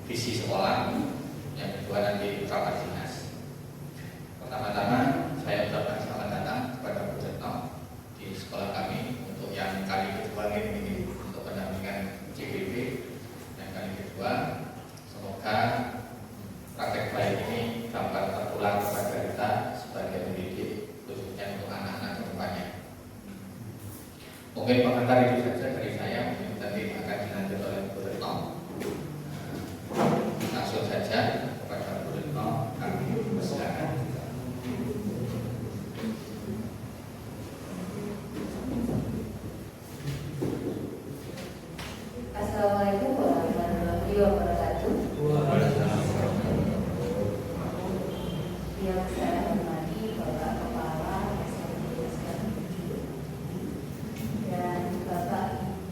visi sekolah, yang kedua nanti rapat dinas. Pertama-tama saya ucapkan selamat datang kepada Bu Retno di sekolah kami untuk yang kali kedua ini untuk pendampingan CBB. Yang kali kedua, semoga praktek baik ini dapat tertular kepada kita sebagai pendidik, khususnya untuk anak-anak kedepannya. Mungkin pengantar itu saja dari saya, mungkin nanti akan dilanjut oleh Bu Retno. Langsung saja kepada Bu Retno, kami persilakan. Assalamualaikum warahmatullahi wabarakatuh. Yang saya hormati Bapak Kepala SMP Islam 7 dan Bapak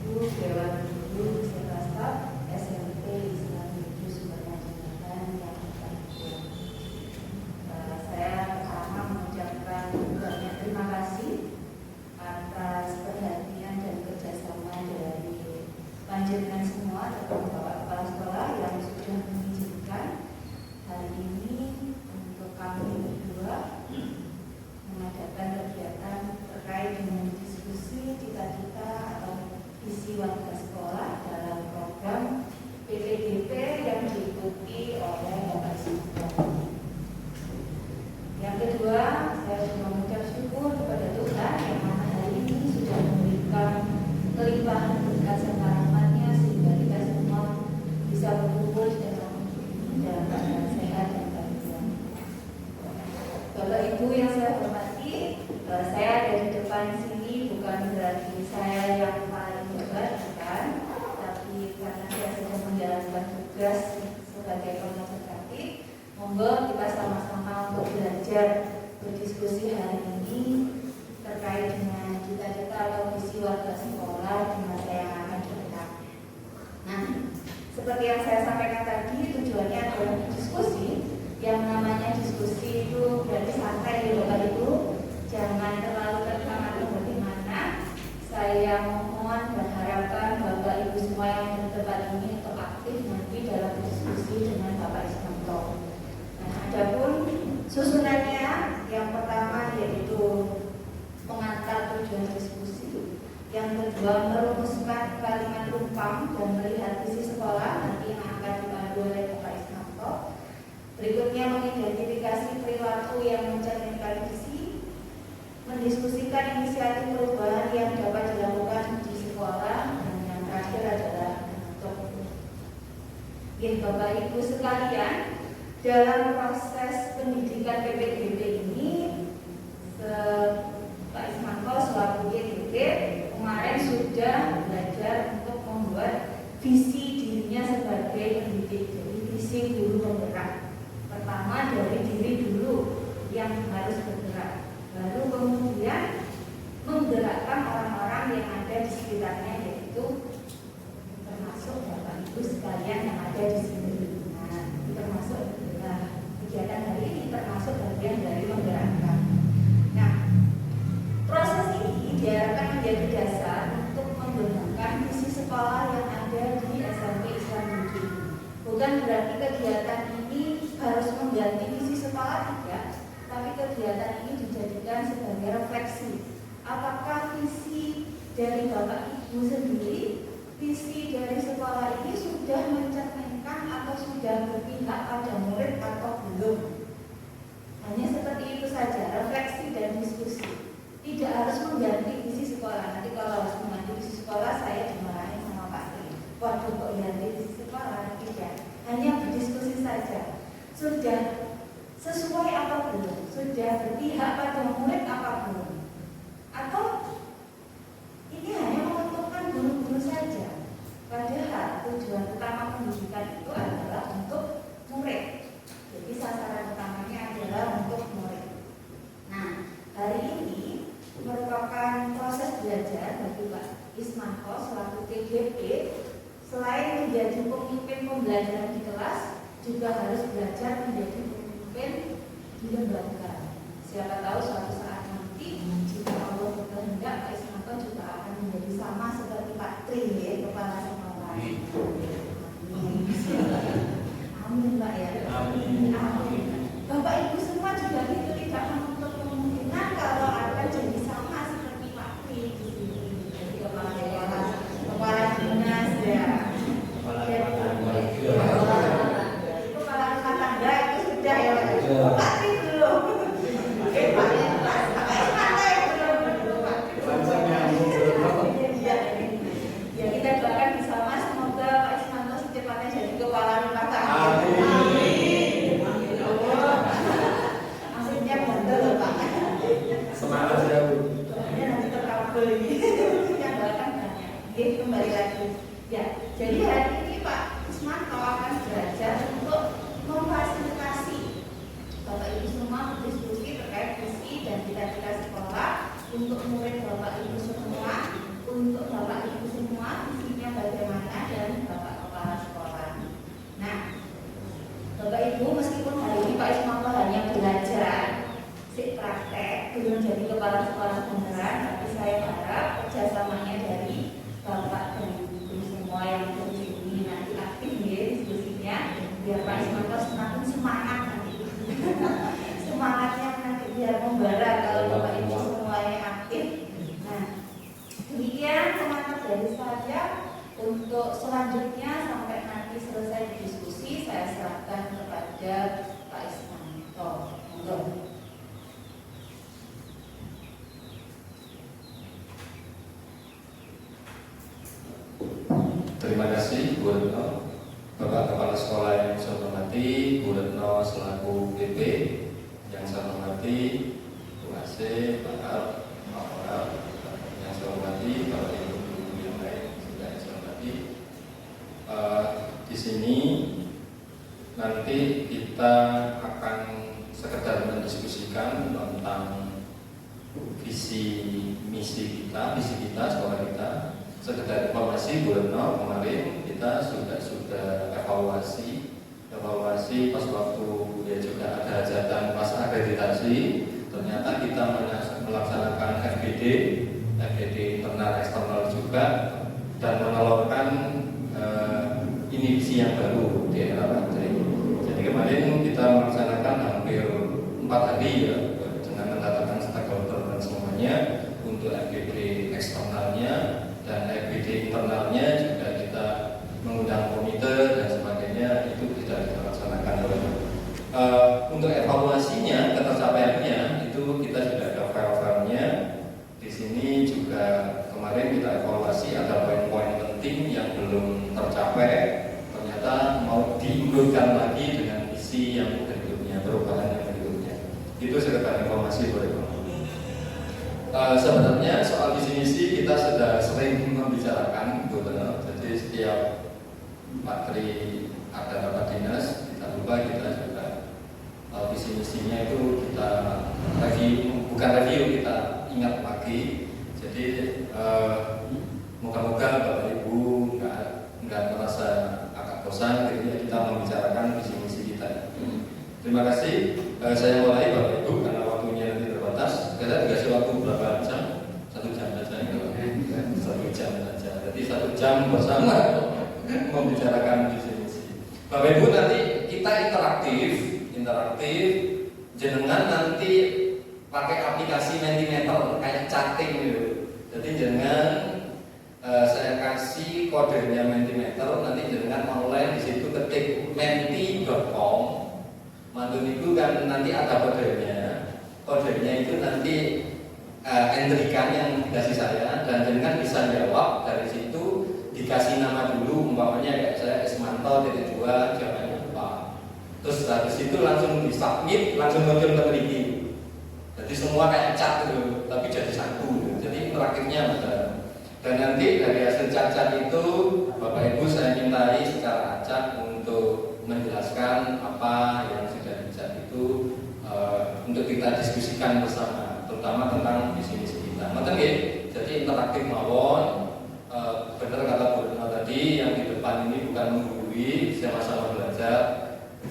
Ibu Dewan Guru beserta staf SMP Islam 7 Sumatera yang berbahagia. Saya pertama mengucapkan banyak terima kasih atas perhatian dan kerjasama dari panjenengan semua, terutama Bapak Kepala Sekolah yang sudah mengizinkan hari ini untuk kami berdua mengadakan kegiatan terkait dengan diskusi cita-cita atau visi warga sekolah dalam program PPDB yang diikuti oleh Bapak Ismail. Yang kedua, saya juga mengucap syukur kepada Tuhan yang mana hari ini sudah memberikan kelimpahan berkat serta rahmatnya sehingga kita semua bisa berkumpul dalam keadaan sehat dan bahagia. Bapak Ibu yang saya hormati, saya ada di depan sini bukan berarti saya yang paling hebat, bukan, tapi karena saya sedang menjalankan tugas sebagai pemerhati, monggo kita sama-sama untuk belajar berdiskusi hari ini terkait dengan cita-cita atau visi warga sekolah di masa yang akan datang. Nah, seperti yang saya sampaikan tadi, tujuannya adalah diskusi. Yang namanya diskusi itu berarti santai ya Bapak Ibu, jangan terlalu tegang atau bagaimana. Saya mohon dan harapkan Bapak Ibu semua yang berdebat ini untuk aktif nanti dalam diskusi dengan Bapak Ismanto. Nah, adapun susunannya, yang pertama yaitu pengantar tujuan diskusi, yang kedua merumuskan kalimat rumpang dan melihat visi sekolah nanti yang akan dipandu oleh Bapak Ismanto. Berikutnya mengidentifikasi perilaku yang mencerminkan visi, mendiskusikan inisiatif perubahan yang dapat dilakukan di sekolah, dan yang terakhir adalah menutup. Bapak Ibu sekalian, dalam proses pendidikan PPDB ini, Pak Ismanto selaku GDB kemarin sudah belajar untuk membuat visi dirinya sebagai pendidik, jadi visi guru penggerak. Pertama dari diri dulu yang harus bergerak, baru kemudian menggerakkan orang-orang yang ada di sekitarnya, yaitu termasuk Bapak Ibu sekalian yang ada di sini. Nah, termasuk kegiatan hari ini termasuk bagian dari menggerakkan. Nah, proses ini diharapkan menjadi dasar untuk mengembangkan visi sekolah yang ada di SMP Islam 7. Bukan berarti kegiatan ini harus mengganti visi sekolah, tidak, tapi kegiatan ini dijadikan sebagai refleksi. Apakah visi dari Bapak Ibu sendiri, visi dari sekolah ini sudah mencerminkan atau sudah berpihak pada murid atau belum? Hanya seperti itu saja, refleksi dan diskusi. Tidak harus mengganti visi sekolah. Nanti kalau harus mengganti visi sekolah, saya dimarahin sama Pak Tri. Waduh, kok ganti visi sekolah? Tidak, hanya berdiskusi saja. Sudah sesuai apa belum? Sudah berpihak pada murid apa belum? Atau ini hanya menguntungkan guru-guru saja? Padahal tujuan utama pendidikan itu adalah untuk murid. Jadi sasaran utamanya adalah untuk murid. Nah, hari ini merupakan proses belajar bagi Pak Ismanto selaku TGP. Selain menjadi pemimpin pembelajaran di kelas, juga harus belajar menjadi pemimpin di lembaga. Siapa tahu suatu saat nanti jika Allah berkehendak, Pak Ismanto juga akan menjadi sama seperti Pak Tri, kepala sekolah. Ibu, meskipun hari ini Pak Ismanto hanya belajar, praktek, belum jadi kepala sekolah beneran, tapi saya harap kerjasamanya dari Bapak dan Ibu semua yang ini nanti aktif ya diskusinya, biar Pak Ismanto semakin semangat nanti. Semangatnya nanti biar membara kalau Bapak Ibu semuanya aktif. Nah, demikian teman-teman dari saya. Untuk selanjutnya sampai nanti selesai diskusi, saya serahkan kepada Pak Ismanto. Monggo. Terima kasih Bu Retno, Bapak Kepala Sekolah yang saya hormati, Bu Retno selaku PP, yang saya hormati Bu AC, Pak Ar, Pak Oral, yang saya hormati, Bapak Ibu guru yang lain juga yang saya hormati. Di sini nanti kita akan sekedar mendiskusikan tentang visi misi kita sekolah kita. Sekedar informasi, Bu Retno, kemarin kita sudah evaluasi pas waktu ya juga ada hajatan pas akreditasi. Ternyata kita melaksanakan FGD internal eksternal juga dan menelurkan ini visi yang baru di era Menteri. Jadi kemarin kita melaksanakan hampir 4 hari ya dengan mendatangkan stakeholder dan semuanya untuk FGD eksternalnya. Dan FGD internalnya juga kita mengundang komite dan sebagainya, itu tidak kita laksanakan. Untuk evaluasinya, ketercapaiannya itu kita sudah ada file-filenya. Di sini juga kemarin kita evaluasi ada poin-poin penting yang belum tercapai. Ternyata mau diimbankan lagi dengan visi yang berikutnya, perubahan yang berikutnya. Itu sekedar informasi boleh. Sebenarnya soal visi misi kita sudah sering membicarakan, betul. Jadi setiap materi ada rapat dinas, kita lupa kita juga visi misinya itu kita review, kita ingat lagi. Jadi moga-moga Bapak Ibu nggak merasa agak bosan ketika kita membicarakan visi misi kita. Terima kasih. Saya mulai Bapak Ibu karena waktunya nanti terbatas. Kita dikasih waktu berapa jam? 1 jam saja. 1 jam saja. Jadi 1 jam bersama membicarakan visi misi. Bapak Ibu nanti kita interaktif. Jenengan nanti pakai aplikasi Mentimeter kayak chatting gitu. Jadi jenengan saya kasih kodenya Mentimeter, nanti jenengan online di situ ketik menti.com. Mantun itu kan nanti ada kodenya. Kodenya itu nanti entrykan yang dikasih saya dan jenengan bisa jawab dari situ, dikasih nama dulu, umpamanya kayak saya Ismanto .2 jawabannya apa. Terus dari situ langsung di-submit, langsung muncul ke Triki. Jadi semua kayak chat gitu, tapi jadi satu. Jadi interaktifnya ada. Dan nanti dari hasil chat-chat itu Bapak Ibu saya mintai secara acak untuk menjelaskan apa yang sudah dicat itu untuk kita diskusikan bersama, terutama tentang visi misi kita. Jadi interaktif mawon. Benar kata Bu Retno tadi, yang di depan ini bukan menggurui, sama-sama belajar,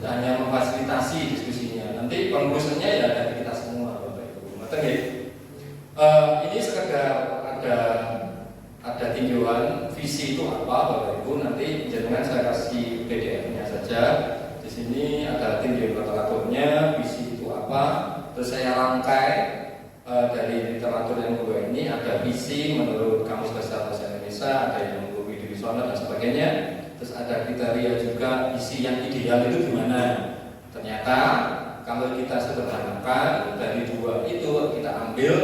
hanya memfasilitasi diskusinya. Nanti konklusinya ya dari kita semua, Bapak Ibu. Ini sekedar ada tinjauan visi itu apa, Bapak Ibu. Nanti jangan saya kasih PDF-nya saja. Di sini ada tinjauan literaturnya, visi itu apa. Terus saya rangkai dari literatur yang kedua ini ada visi menurut Kamus Besar Bahasa Indonesia, ada yang menurut Widi Wisono dan sebagainya. Terus ada kriteria juga visi yang ideal itu gimana. Ternyata kalau kita sederhanakan dari dua itu kita ambil,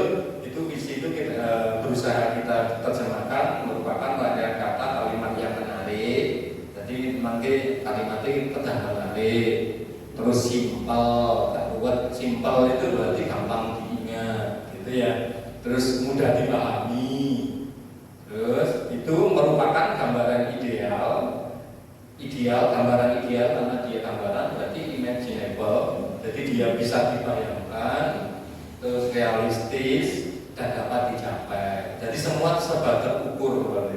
itu visi itu kita berusaha kita terjemahkan merupakan rangkaian kata kalimat yang menarik. Jadi nanti kalimatnya kedah menarik, terus simpel, simpel itu berarti gampang diingat, gitu ya. Terus mudah dipahami. Terus itu merupakan gambaran ideal, gambaran ideal karena dia gambaran berarti imaginable, jadi dia bisa dibayangkan, terus realistis dan dapat dicapai. Jadi semua serba terukur,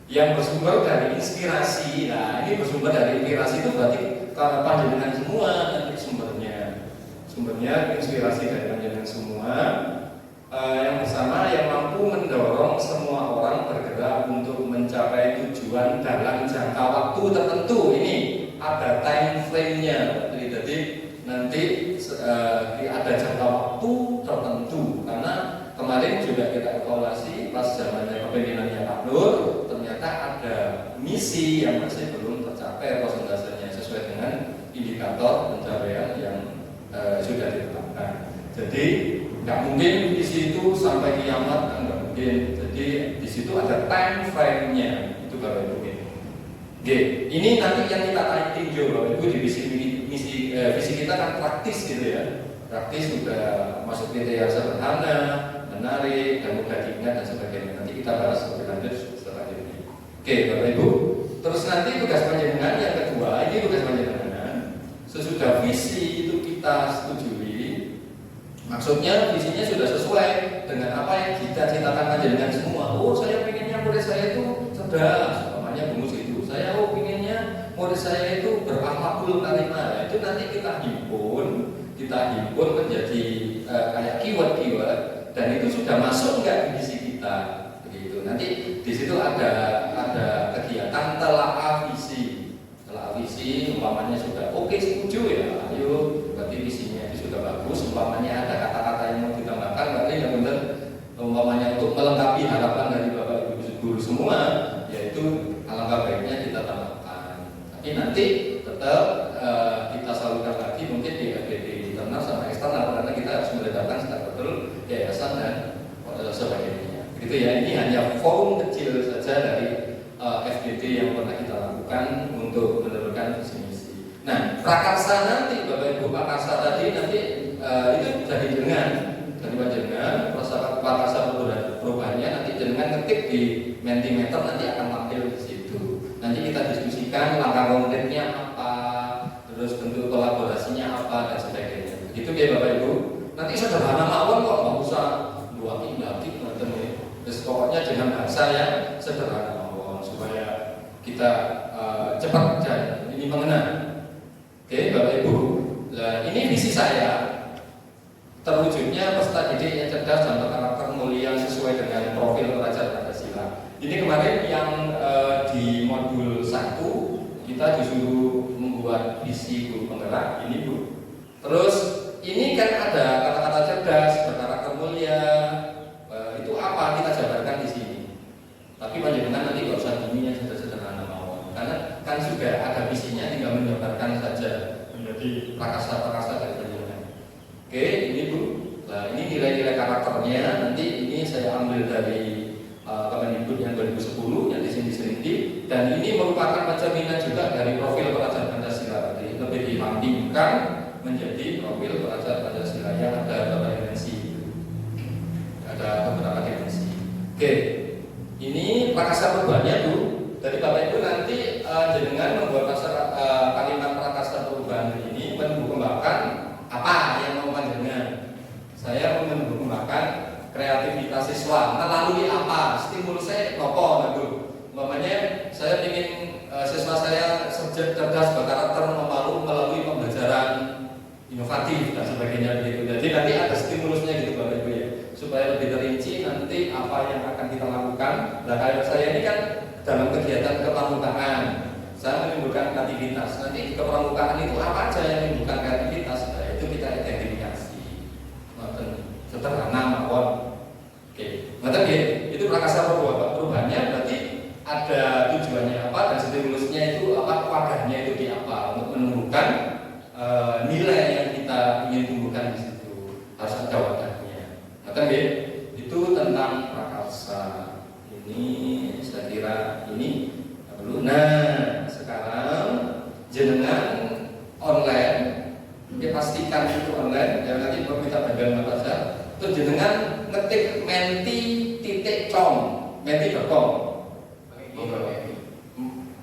yang bersumber dari inspirasi. Nah, ini bersumber dari inspirasi itu berarti panjenengan semua nanti sumbernya inspirasi dari panjenengan semua yang bersama yang mampu mendorong semua orang bergerak untuk mencapai tujuan dalam jangka waktu tertentu. Ini ada time frame-nya, jadi nanti ada jangka waktu tertentu. Karena kemarin juga kita evaluasi pas zamannya kepemimpinannya Pak Nur, ternyata ada misi yang masih belum tercapai persentasenya sesuai dengan indikator pencapaian yang sudah ditetapkan. Jadi nggak mungkin visi itu sampai kiamat, nggak mungkin. Jadi di situ ada time frame-nya, itu Bapak Ibu. Oke, ini nanti yang kita tinjau Bapak Ibu di visi kita kan praktis gitu ya. Praktis juga masuk kriteria sederhana, menarik, dan mudah diingat dan sebagainya. Nanti kita bahas lebih lanjut setelah ini. Oke, Bapak Ibu. Terus nanti tugas panjenengan yang kedua, ini tugas panjenengan. Sesudah visi itu kita setujui, maksudnya visinya sudah sesuai dengan apa yang kita citakan panjenengan semua. Oh, saya pengennya murid saya itu cerdas, namanya bungus itu. Saya pengennya murid saya itu berakhlakul karimah. Itu nanti kita himpun menjadi kayak keyword dan itu sudah masuk nggak di visi kita, begitu. Nanti di situ ada kegiatan telaah visi, umpamanya sudah oke, setuju ya, ayo berarti visinya itu sudah bagus. Umpamanya ada kata-kata yang mau ditambahkan, berarti yang benar umpamanya untuk melengkapi harapan dari Bapak Ibu guru semua, yaitu alangkah baiknya kita tambahkan. Tapi nanti tetap kita salurkan lagi mungkin di FDD internal sama eksternal, karena kita harus meletakkan secara betul yayasan dan sebagainya. Begitu ya, ini hanya forum kecil saja dari FDD yang pernah kita lakukan untuk menentukan visi misi. Nah, prakarsa nanti Bapak Ibu, prakarsa tadi nanti itu jadi jenengan prakarsa perubahannya nanti jenengan ketik di Mentimeter, nanti akan tampil di situ. Nanti kita diskusikan langkah konkretnya apa, terus bentuk kolaborasinya apa dan sebagainya. Gitu ya Bapak Ibu. Nanti sederhana mawon kok, nggak usah luaki nonton ya. Terus pokoknya dengan bahasa yang sederhana mawon supaya kita cepat dan ini mengenal. Oke Bapak Ibu. Nah, ini visi saya. Terwujudnya peserta didik yang cerdas dan berkarakter mulia sesuai dengan profil pelajar Pancasila. Ini kemarin yang di modul 1 kita disuruh membuat visi guru penggerak ini Bu. Terus ini kan ada kata-kata cerdas, berkarakter mulia, itu apa kita jabarkan di sini. Tapi panjenengan nanti nggak usah gini yang sederhana mawon, karena kan sudah ada visinya, tinggal menjabarkan saja menjadi prakarsa dari panjenengan. Oke, ini Bu. Nah, ini nilai-nilai karakternya. Nanti ini saya ambil dari Kemendikbud yang 2010 yang disini dan ini merupakan pencerminan juga dari profil pelajar Pancasila. Jadi lebih dibandingkan menjadi profil pelajar Pancasila yang ada beberapa dimensi. Oke, ini prakarsa perubahannya Bu. Dari Bapak Ibu nanti jenengan membuat kalimat prakarsa perubahan ini menembukkan apa yang mau panjenengan. Saya mau menembukkan kreativitas siswa melalui apa, stimulusnya apa gitu. Umpamanya saya ingin siswa saya cerdas, berkarakter, melalui pembelajaran inovatif dan sebagainya begitu. Jadi nanti ada stimulusnya gitu Bapak Ibu ya, supaya lebih terinci nanti apa yang akan kita lakukan. Nah kayak saya ini kan dalam kegiatan kepramukaan, saya menimbulkan kreativitas. Nanti di kepramukaan itu apa aja yang menimbulkan kreativitas? Nah, itu kita identifikasi. Sederhana mawon. Oke, nanti itu prakarsa perubahannya berarti ada tujuannya apa dan stimulusnya itu apa, wadahnya itu di apa untuk menumbuhkan nilai yang kita ingin tumbuhkan di situ. Harus ada wadahnya. Nanti itu tentang prakarsa. Ini saya kira ini perlu. Nah, sekarang jenengan online, dia pastikan itu online. Yang nanti kalau kita bagian apa saja. Terus jenengan ngetik menti.com, menti.com,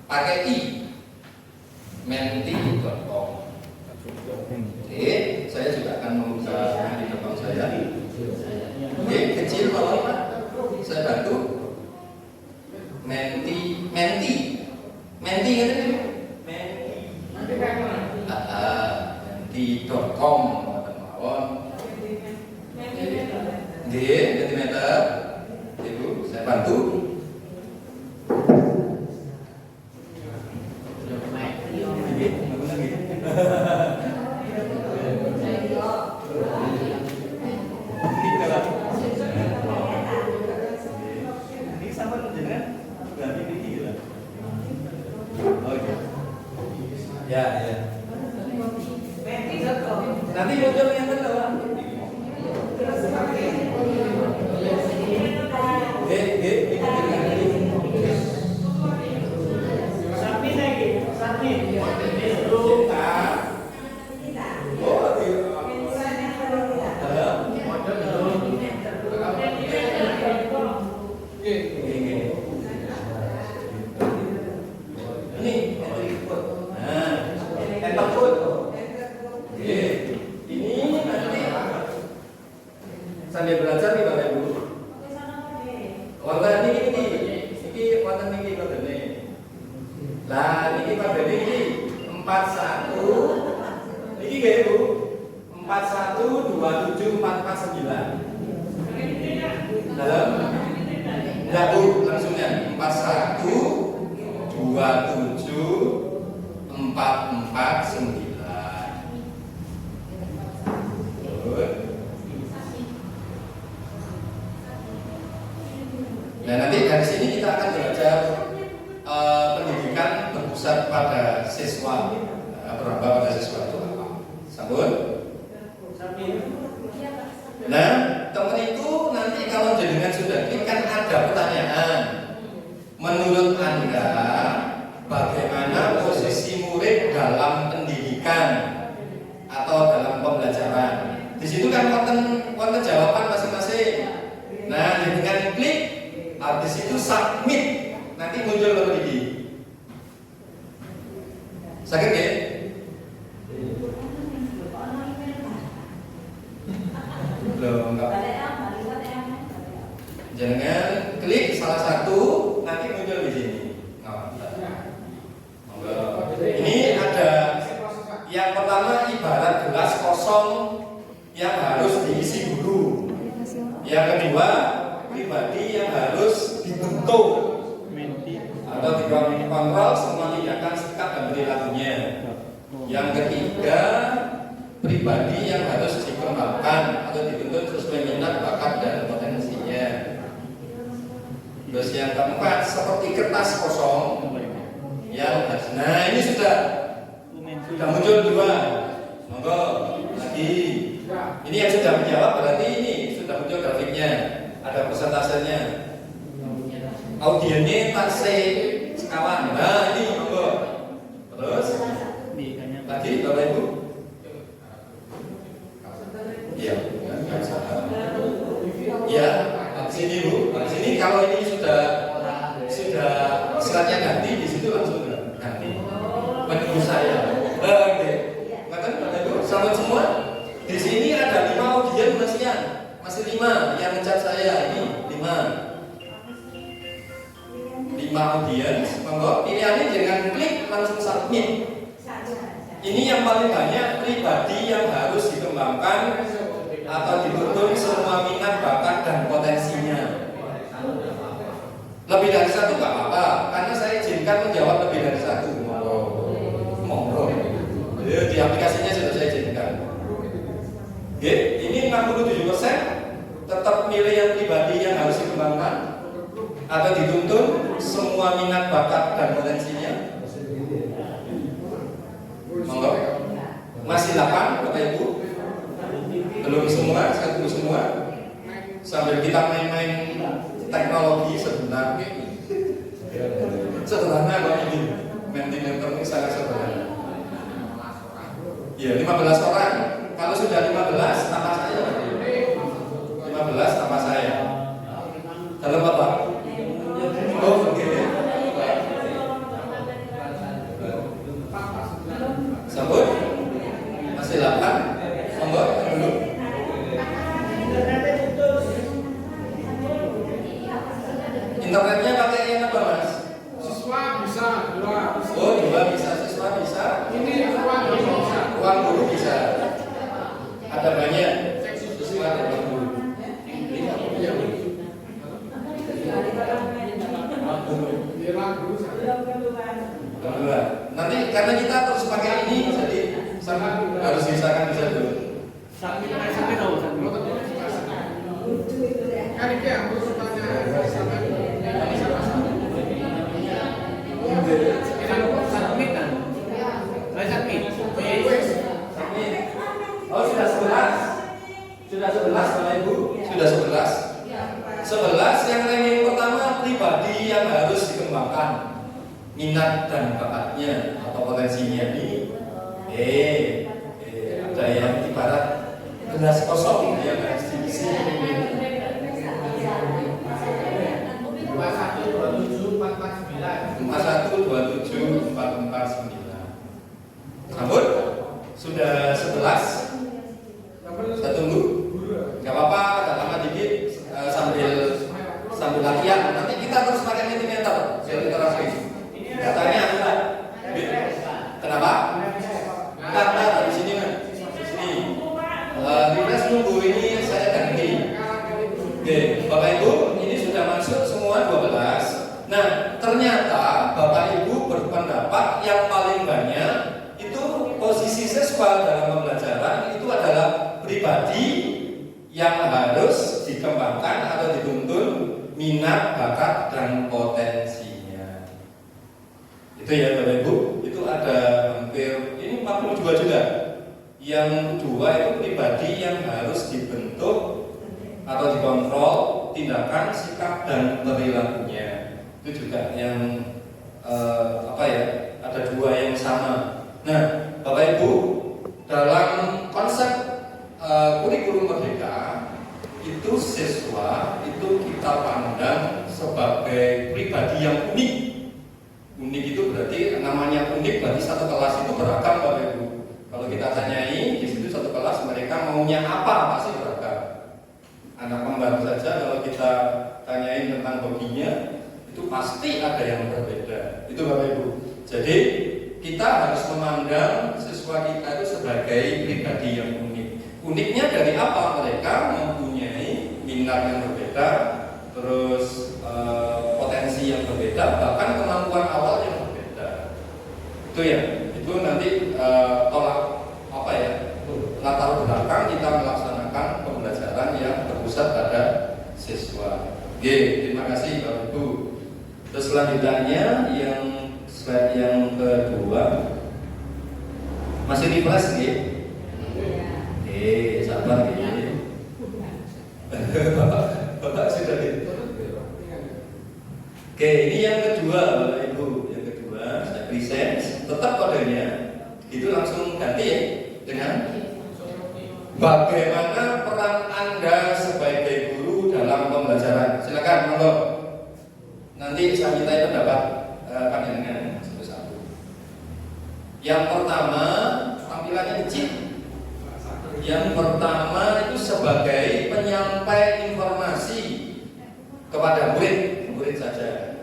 pakai i, menti.com. Oke, saya juga akan membuka di depan saya. Oke, kecil kalau saya bantu. Menti kan ini? Menti. menti.com ngoten mawon. Nggih, Mentimeter. Ibu, saya bantu. Nanti muncul yang kedua. Sambil belajar nih Bapak Ibu. Wonten iki wonten niki kodene. Lah niki kodene iki 41. Niki nggih Bu. 4127449. Dalam? Enggak Bu, langsungnya 4127449. Nah nanti dari sini kita akan belajar pendidikan berpusat pada siswa, berapa pada siswa itu apa? Sambut. Nah teman itu nanti kalau jenengan sudah klik kan ada pertanyaan. Menurut Anda bagaimana posisi murid dalam pendidikan atau dalam pembelajaran? Di situ kan wonten jawaban masing-masing. Nah jenengan klik. Habis itu submit, nanti muncul apa lagi? Sakit ya? Belum, enggak. Jangan klik salah satu, nanti muncul di sini. Ini ada yang pertama ibarat gelas kosong yang harus diisi guru. Yang kedua pribadi yang harus dibentuk atau dikontrol semua tindakan sikap dan perilakunya. Yang ketiga pribadi yang harus dikembangkan atau dibentuk sesuai minat, bakat dan potensinya. Terus yang keempat seperti kertas kosong yang nah ini sudah muncul dua. Monggo lagi. Ini yang sudah menjawab berarti ini sudah muncul grafiknya. Ada persentasenya. Audiennya taksih sekawan. Nah ini monggo. Terus lagi Bapak Ibu. Iya. Ya, sini Bu. Sini kalau ini sudah selatnya ganti di situ langsung ganti. Menunggu saya. Oke. Maka Bapak Ibu sama semua. Di sini ada 5 audien masih 5 yang ngecat saya ini 5 audiens. Monggo pilihannya jangan klik langsung submit. Ini yang paling banyak pribadi yang harus dikembangkan atau dituntun semua minat, bakat dan potensinya. Lebih dari satu nggak apa-apa, karena saya izinkan menjawab lebih dari satu. Monggo. Di aplikasinya sudah saya izinkan. Oke, ini 67% tetap milih yang pribadi yang harus dikembangkan atau dituntun semua minat, bakat dan potensinya. Monggo. Masih 8 Bapak Ibu. Belum semua, saya tunggu semua. Sambil kita main-main teknologi sebentar. Sederhana kok ini. Mentimeter ini sangat sederhana. Ya, 15 orang. Kalau sudah 15 tambah saya. 15 tambah saya. Dalam apa? Oh, oke. Sambut. Masih 8. Monggo dulu. Internetnya pakai yang apa, Mas? Siswa bisa 2. Oh, 2 bisa, siswa bisa. Ini ruang guru bisa. Ruang guru bisa. harus disahkan bisa dulu. Oh sudah 11. Sudah 11 Bapak Ibu. Sudah 11. 11 yang ranking pertama pribadi yang harus dikembangkan minat dan bakatnya atau potensinya ini. Ada yang ibarat gelas kosong yang harus diisi. 41274449. Sambut. Sudah 11. Saya tunggu. Gak apa-apa, agak lama dikit sambil latihan. Nanti kita terus pakai mentimeter biar kita rasain. Datanya adalah kenapa? Karena dari sini kan, di sini. Kita tunggu ini saya ganti. Oke, Bapak Ibu, ini sudah masuk semua 12. Nah, ternyata Bapak Ibu berpendapat yang paling banyak itu posisi siswa dalam pembelajaran itu adalah pribadi yang harus dikembangkan atau dituntun minat, bakat, dan potensinya. Itu ya Bapak Ibu, itu ada hampir, ini 42 juga. Yang kedua itu pribadi yang harus dibentuk atau dikontrol tindakan, sikap, dan perilakunya. Itu juga yang ada dua yang sama. Nah, Bapak Ibu, dalam konsep kurikulum merdeka itu siswa itu kita pandang sebagai pribadi yang unik. Unik itu berarti namanya unik, berarti satu kelas itu beragam Bapak Ibu. Kalau kita tanyai di situ satu kelas mereka maunya apa pasti beragam. Anak kembar saja kalau kita tanyain tentang hobinya itu pasti ada yang berbeda. Itu Bapak Ibu. Jadi kita harus memandang siswa kita itu sebagai pribadi yang unik. Uniknya dari apa? Mereka mempunyai minat yang berbeda, terus potensi yang berbeda, bahkan kemampuan awal yang berbeda. Itu ya. Itu nanti latar belakang kita melaksanakan pembelajaran yang berpusat pada siswa. Oke, terima kasih Bapak Ibu. Terus selanjutnya yang slide yang kedua masih di flash nih. Sabar nih. Bapak sudah di. Oke, ini yang kedua Bapak Ibu. Yang kedua saya present, tetap kodenya itu langsung ganti ya dengan bagaimana peran Anda sebagai guru dalam pembelajaran. Silakan monggo. Nanti saya minta pendapat panjenengan satu-satu. Yang pertama, tampilannya kecil. Yang pertama itu sebagai penyampai informasi kepada murid saja.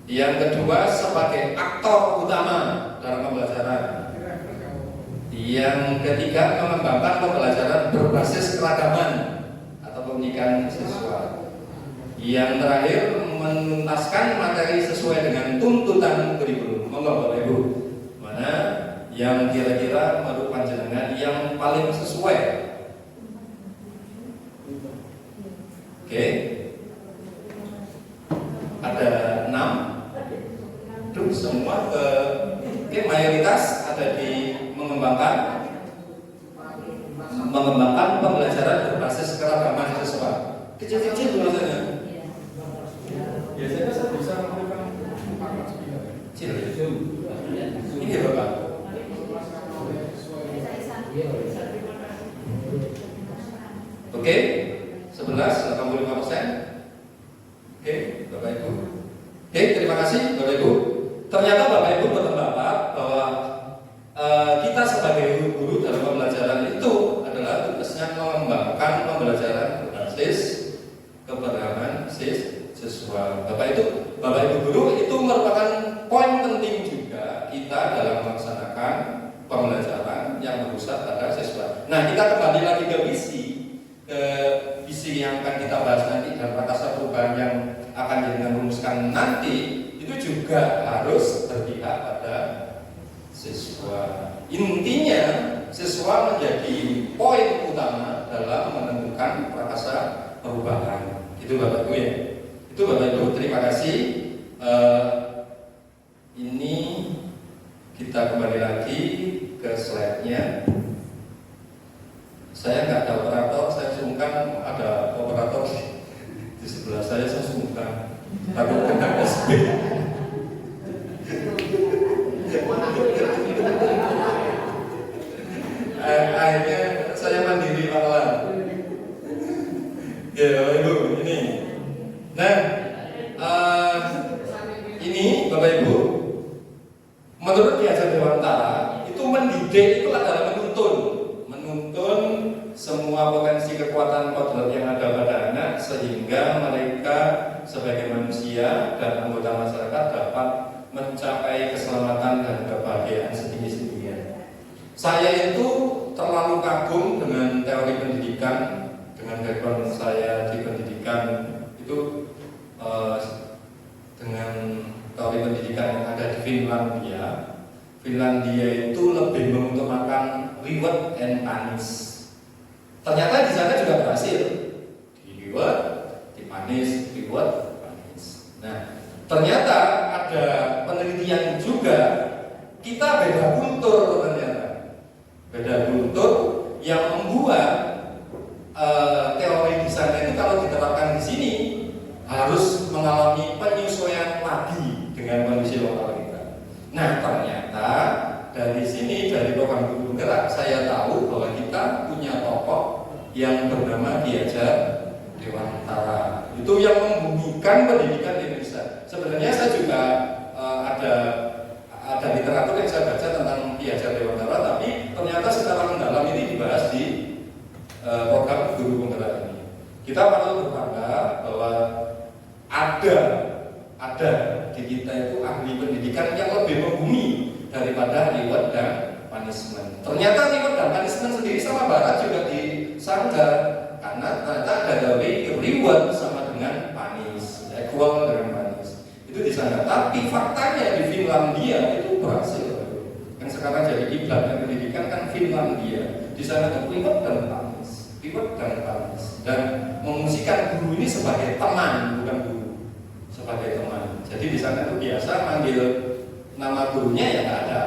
Yang kedua sebagai aktor utama dalam pembelajaran. Yang ketiga mengembangkan pembelajaran berbasis keragaman atau pemilikan siswa. Yang terakhir menuntaskan materi sesuai dengan tuntutan kurikulum. Monggo Bapak Ibu, mana yang kira-kira menurut panjenengan yang paling sesuai? Oke. Ada 6. Tuh semua mayoritas ada di mengembangkan pembelajaran berbasis keragaman siswa. Kecil-kecil biasanya. Biasanya saya bisa melakukan kecil. Ini Bapak. Oke, 11,85%. Oke, Bapak Ibu. Oke, terima kasih Bapak Ibu. Ternyata Bapak Ibu berpendapat bahwa kita sebagai guru dalam pembelajaran itu adalah tugasnya mengembangkan pembelajaran berbasis keberagaman siswa. Bapak Ibu guru itu merupakan poin penting juga kita dalam melaksanakan pembelajaran yang berpusat pada siswa. Nah, kita kembali lagi ke visi yang akan kita bahas nanti dan prakasa perubahan yang akan dengan rumuskan nanti itu juga harus berpihak pada siswa. Intinya siswa menjadi poin utama dalam menentukan prakarsa perubahan. Itu Bapak Ibu ya. Itu Bapak Ibu, terima kasih. Ini kita kembali lagi ke slide-nya. Saya nggak ada operator, saya sungkan ada operator di sebelah saya sungkan. Takut kena SB. Akhirnya saya mandiri malah. Ya Bapak Ibu, ini. Nah, ini Bapak Ibu, menurut Ki Hajar Dewantara itu mendidik itu adalah menuntun semua potensi kekuatan kodrat yang ada pada anak sehingga mereka sebagai manusia dan anggota masyarakat dapat mencapai keselamatan dan kebahagiaan setinggi-tingginya. Saya itu terlalu kagum dengan teori pendidikan, dengan background saya di pendidikan itu dengan teori pendidikan yang ada di Finlandia. Finlandia itu lebih mengutamakan reward and punish. Ternyata di sana juga berhasil. Di reward, di punish, reward, punish. Nah, ternyata ada penelitian juga kita beda kultur ternyata. Beda kultur yang membuat teori di sana itu kalau diterapkan di sini harus mengalami penyesuaian lagi dengan kondisi lokal kita. Nah, ternyata dari sini dari program Guru Penggerak saya tahu bahwa kita punya tokoh yang bernama Ki Hajar Dewantara. Itu yang membumikan pendidikan di Indonesia. Sebenarnya saya juga ada literatur yang saya baca tentang Ki Hajar Dewantara, tapi ternyata secara mendalam ini dibahas di program Guru Penggerak ini. Kita perlu berbangga bahwa ada di kita itu ahli pendidikan yang lebih membumi daripada reward dan punishment. Ternyata reward dan punishment sendiri sama barat juga disangka karena ternyata ada dari reward sama dengan punish, equal dengan punish. Itu disangka. Tapi faktanya di Finlandia itu berhasil. Yang sekarang jadi kiblatnya pendidikan kan Finlandia. Di sana itu reward dan punish, reward dan punish, dan mengungsikan guru ini sebagai teman bukan guru. Sebagai teman. Jadi di sana itu biasa manggil nama gurunya ya nggak ada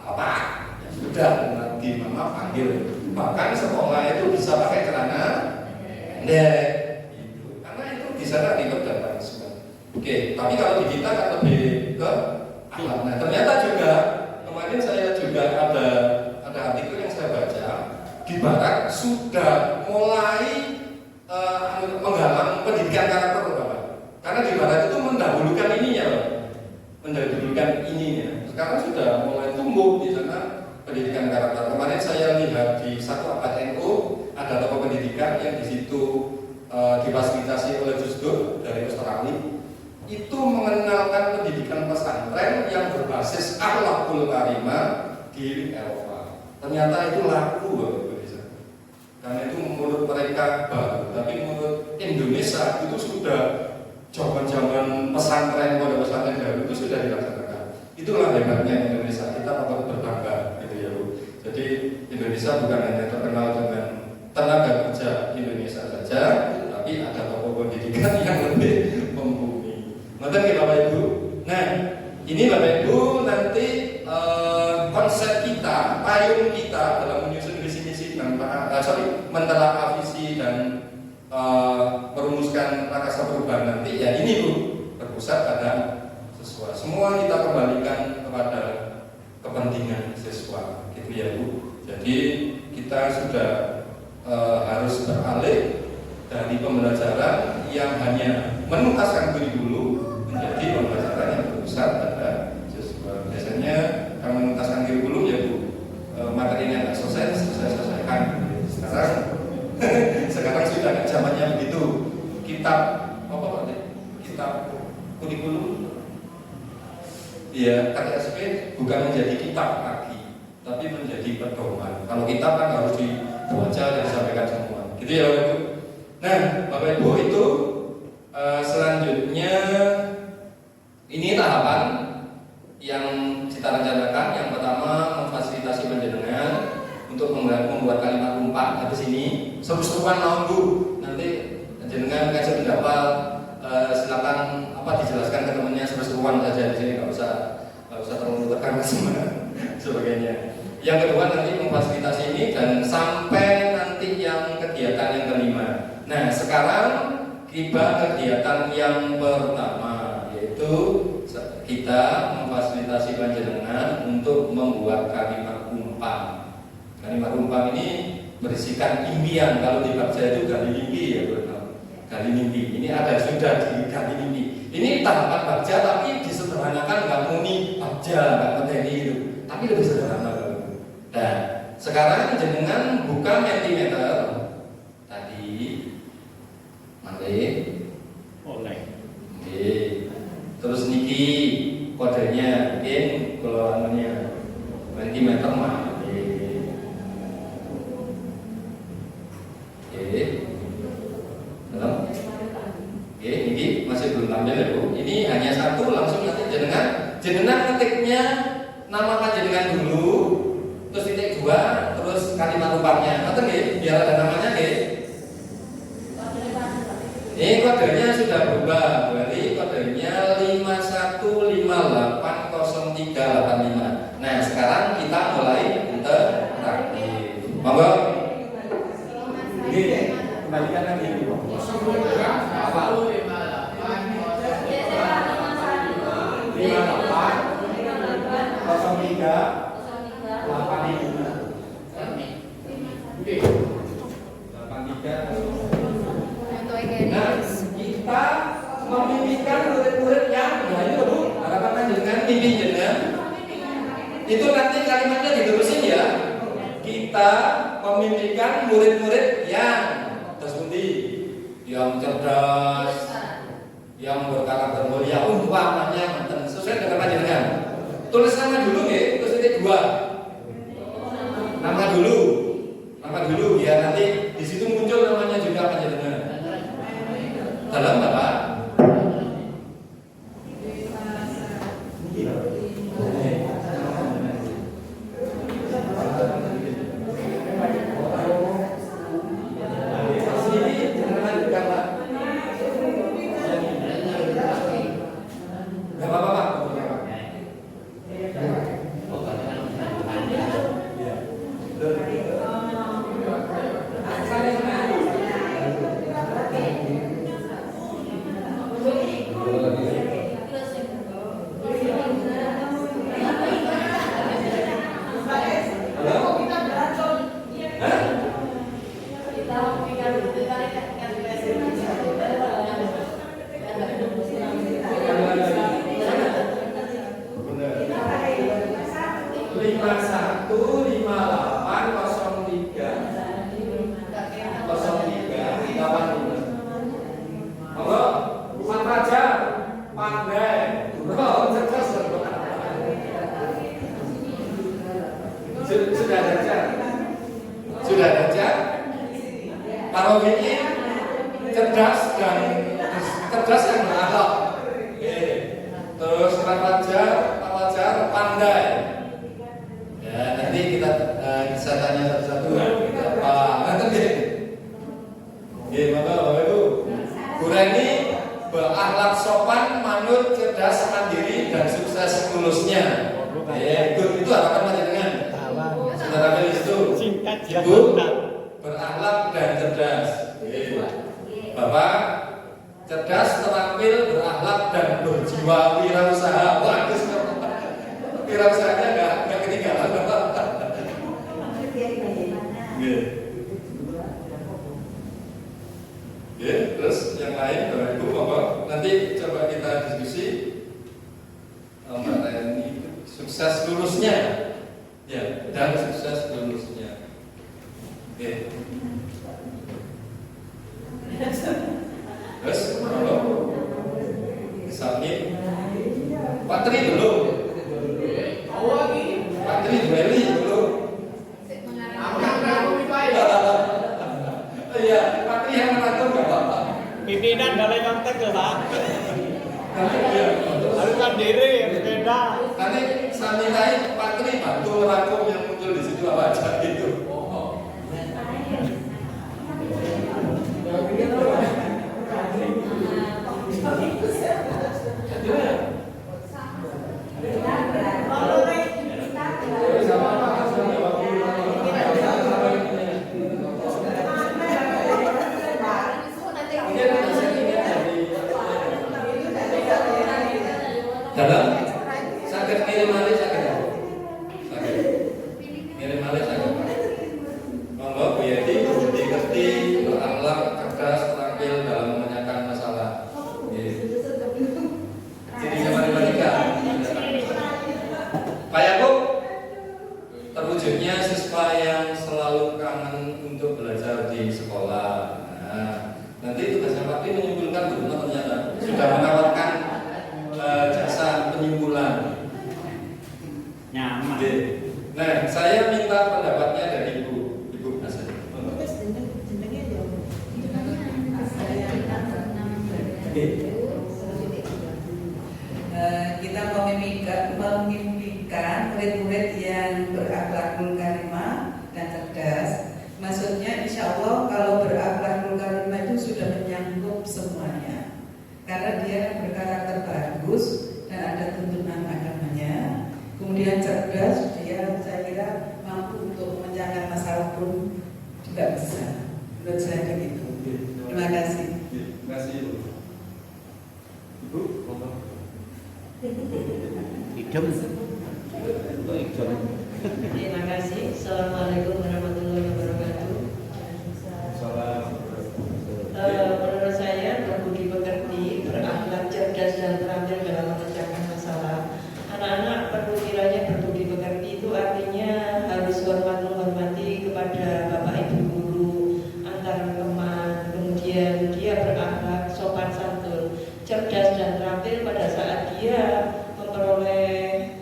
apa, ya sudah nanti mama panggil. Bahkan sekolah itu bisa pakai celana pendek, gitu. Karena itu di sana ribet dan punishment. Oke, tapi kalau di kita kan lebih ke akhlak. Nah, ternyata juga kemarin saya juga ada artikel yang saya baca di Barat sudah mulai menggalang pendidikan karakter. Karena di Barat itu mendahulukan ininya, Sekarang sudah mulai tumbuh di sana pendidikan karakter. Kemarin saya lihat di satu abad NU ada tokoh pendidikan yang di situ difasilitasi oleh Gus Dur dari Australia. Itu mengenalkan pendidikan pesantren yang berbasis akhlakul karimah di Eropa. Ternyata itu laku di sana. Karena itu menurut mereka baru, tapi menurut Indonesia itu sudah zaman-zaman pesantren pada pesantren baru itu sudah dilaksanakan. Itulah hebatnya Indonesia, kita patut berbangga gitu ya Bu. Jadi Indonesia bukan hanya terkenal dengan tenaga kerja Indonesia saja, tapi ada tokoh pendidikan yang lebih mumpuni. Nanti Bapak Ibu. Nah, ini Bapak Ibu nanti konsep kita, payung kita dalam menyusun visi-misi dan mentelaah visi dan merumuskan prakarsa perubahan nanti ya ini Bu, berpusat pada siswa. Semua kita kembalikan kepada kepentingan siswa, gitu ya Bu. Jadi kita sudah harus beralih dari pembelajaran yang hanya menuntaskan kurikulum menjadi pembelajaran yang berpusat pada siswa. Biasanya kalau menuntaskan kurikulum ya Bu, materinya nggak selesaikan. Sekarang sudah zamannya begitu. Kitab kitab kurikulum ya KTSP bukan menjadi kitab lagi, tapi menjadi pedoman. Kalau kitab kan harus dibaca dan disampaikan semua, gitu ya Bapak Ibu. Nah Bapak Ibu itu selanjutnya ini tahapan yang kita rencanakan. Yang pertama membuat kalimat umpan habis ini seru-seruan nunggu nanti jenengan kasih pendapat silakan dijelaskan ke temannya seru-seruan saja di sini nggak usah terlalu tekan sebagainya. Yang kedua nanti memfasilitasi ini dan sampai nanti yang kegiatan yang kelima. Nah sekarang kita kegiatan yang pertama yaitu kita memfasilitasi panjenengan untuk membuat kalimat umpan. Kalimat umpan ini berisikan impian. Kalau di Bagja itu gali mimpi ya bro. Gali mimpi. Ini ada sudah di gali mimpi. Ini tahapan Bagja tapi disederhanakan, nggak murni Bagja, nggak materi itu, tapi lebih sederhana. Nah, sekarang jenengan buka Mentimeter tadi, mari. Oleh. Terus niki kodenya, in keluarannya Mentimeter mah. Dalam. Ini masih belum tampil ya Bu. Ini hanya satu, langsung nanti jenengan ngetiknya nama panjenengan dulu, terus titik 2, terus kalimat umpannya. Ngerti nggih? Biar ada namanya nggih. Ini kodenya sudah berubah. Berarti kodenya 51580385. Nah, sekarang kita mulai interaktif. Monggo. Ini kembalikan lagi. Apa? 58. Nah, kita memimpikan murid-murid yang itu Bu, harapan dengan mimpi jenengan. Itu nanti kalimatnya diterusin ya. Kita memimpikan murid-murid yang yang cerdas, yang berkarakter mulia, umpamanya sesuai dengan panjenengan. Tulis nama dulu ya, terus titik 2. Nama dulu biar nanti di situ muncul namanya juga panjenengan. Dalam Bapak. Sudah ada kalau ini cerdas yang berakhlak. Terus wajar pandai. Ya nanti kita bisa tanya satu-satu. Apa? Nanti. Gimana Bapak Ibu? Gurani berakhlak sopan, manut, cerdas, mandiri, dan sukses lulusnya. Itu harapan panjenengan. Saudara di situ. Ibu berakhlak dan cerdas. Bapak cerdas, terampil, berakhlak dan berjiwa wirausaha. Bagus. Wirausahanya enggak ketinggalan, Bapak. Terus yang lain Bapak Ibu, Bapak nanti coba kita diskusi. Mbak Tani sukses lulusnya. Ya, dan sukses lulusnya. Terus, Samit, Patri dulu. Patri Beli dulu. Iya, Patri yang mengatur nggak Bapak? Pimpinan balai kontak ke Pak. Harus mandiri, beda. Nanti Samitai Patri bantu merangkum yang muncul di situ apa aja gitu. terwujudnya siswa yang selalu kangen untuk belajar di sekolah. Nah, nanti tugasnya Pak Pi menyimpulkan belum ternyata sudah menawarkan jasa penyimpulan. Nyaman. Nah, saya minta pendapatnya dari Ibu Nasir. Kita memimpikan murid-murid yang berakhlakul karimah dan cerdas. Maksudnya insya Allah kalau berakhlakul karimah itu sudah menyangkut semuanya, karena dia berkarakter bagus dan ada tuntunan agamanya. Kemudian cerdas, dia saya kira mampu untuk memecahkan masalah pun juga bisa. Menurut saya begitu. Terima kasih. Terima kasih Ibu. Hidup. Terima kasih. Assalamualaikum warahmatullahi wabarakatuh. Menurut saya berbudi pekerti, berakhlak cerdas dan terampil dalam memecahkan masalah. Anak-anak perlu kiranya berbudi pekerti itu artinya harus hormat menghormati kepada bapak ibu guru, antar teman, kemudian dia berakhlak sopan santun, cerdas dan terampil pada saat dia memperoleh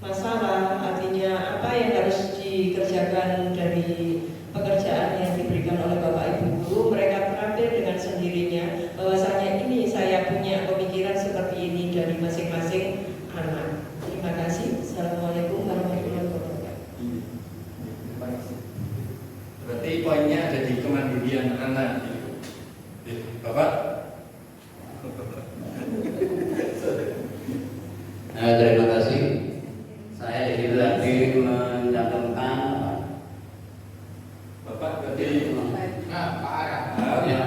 masalah, artinya apa yang harus dikerjakan dari pekerjaan yang diberikan oleh bapak ibu guru, mereka terampil dengan sendirinya bahwasanya ini saya punya pemikiran seperti ini dari masing-masing anak. Terima kasih. Assalamualaikum warahmatullahi wabarakatuh. Berarti poinnya ada di kemandirian anak. Bapak. Terima kasih. Saya di sini lagi mencantumkan Bapak berarti Nah, Pak Ara. ya,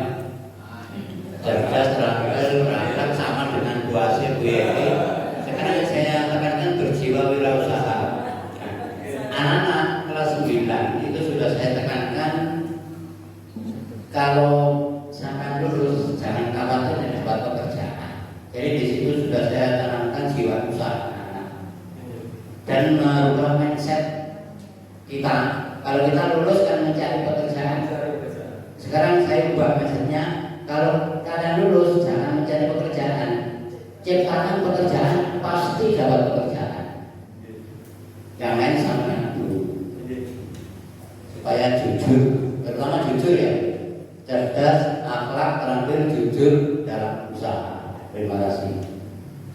cerdas, terampil, berakhlak sama dengan Bu Asih, Bu Yeti. Sekarang saya tekankan berjiwa wirausaha. Anak-anak kelas 9 itu sudah saya tekankan, kalau sampai lulus jangan khawatir dengan dapat pekerjaan. Jadi di situ sudah saya tanamkan jiwa usaha dan merubah mindset kita. Kalau kita lulus kan mencari pekerjaan. Sekarang saya ubah mindsetnya, kalau kalian lulus jangan mencari pekerjaan, ciptakan pekerjaan, pasti dapat pekerjaan. Yang lain sama dulu, supaya jujur, terutama jujur ya, cerdas, akhlak, terampil, jujur dalam usaha. Terima kasih.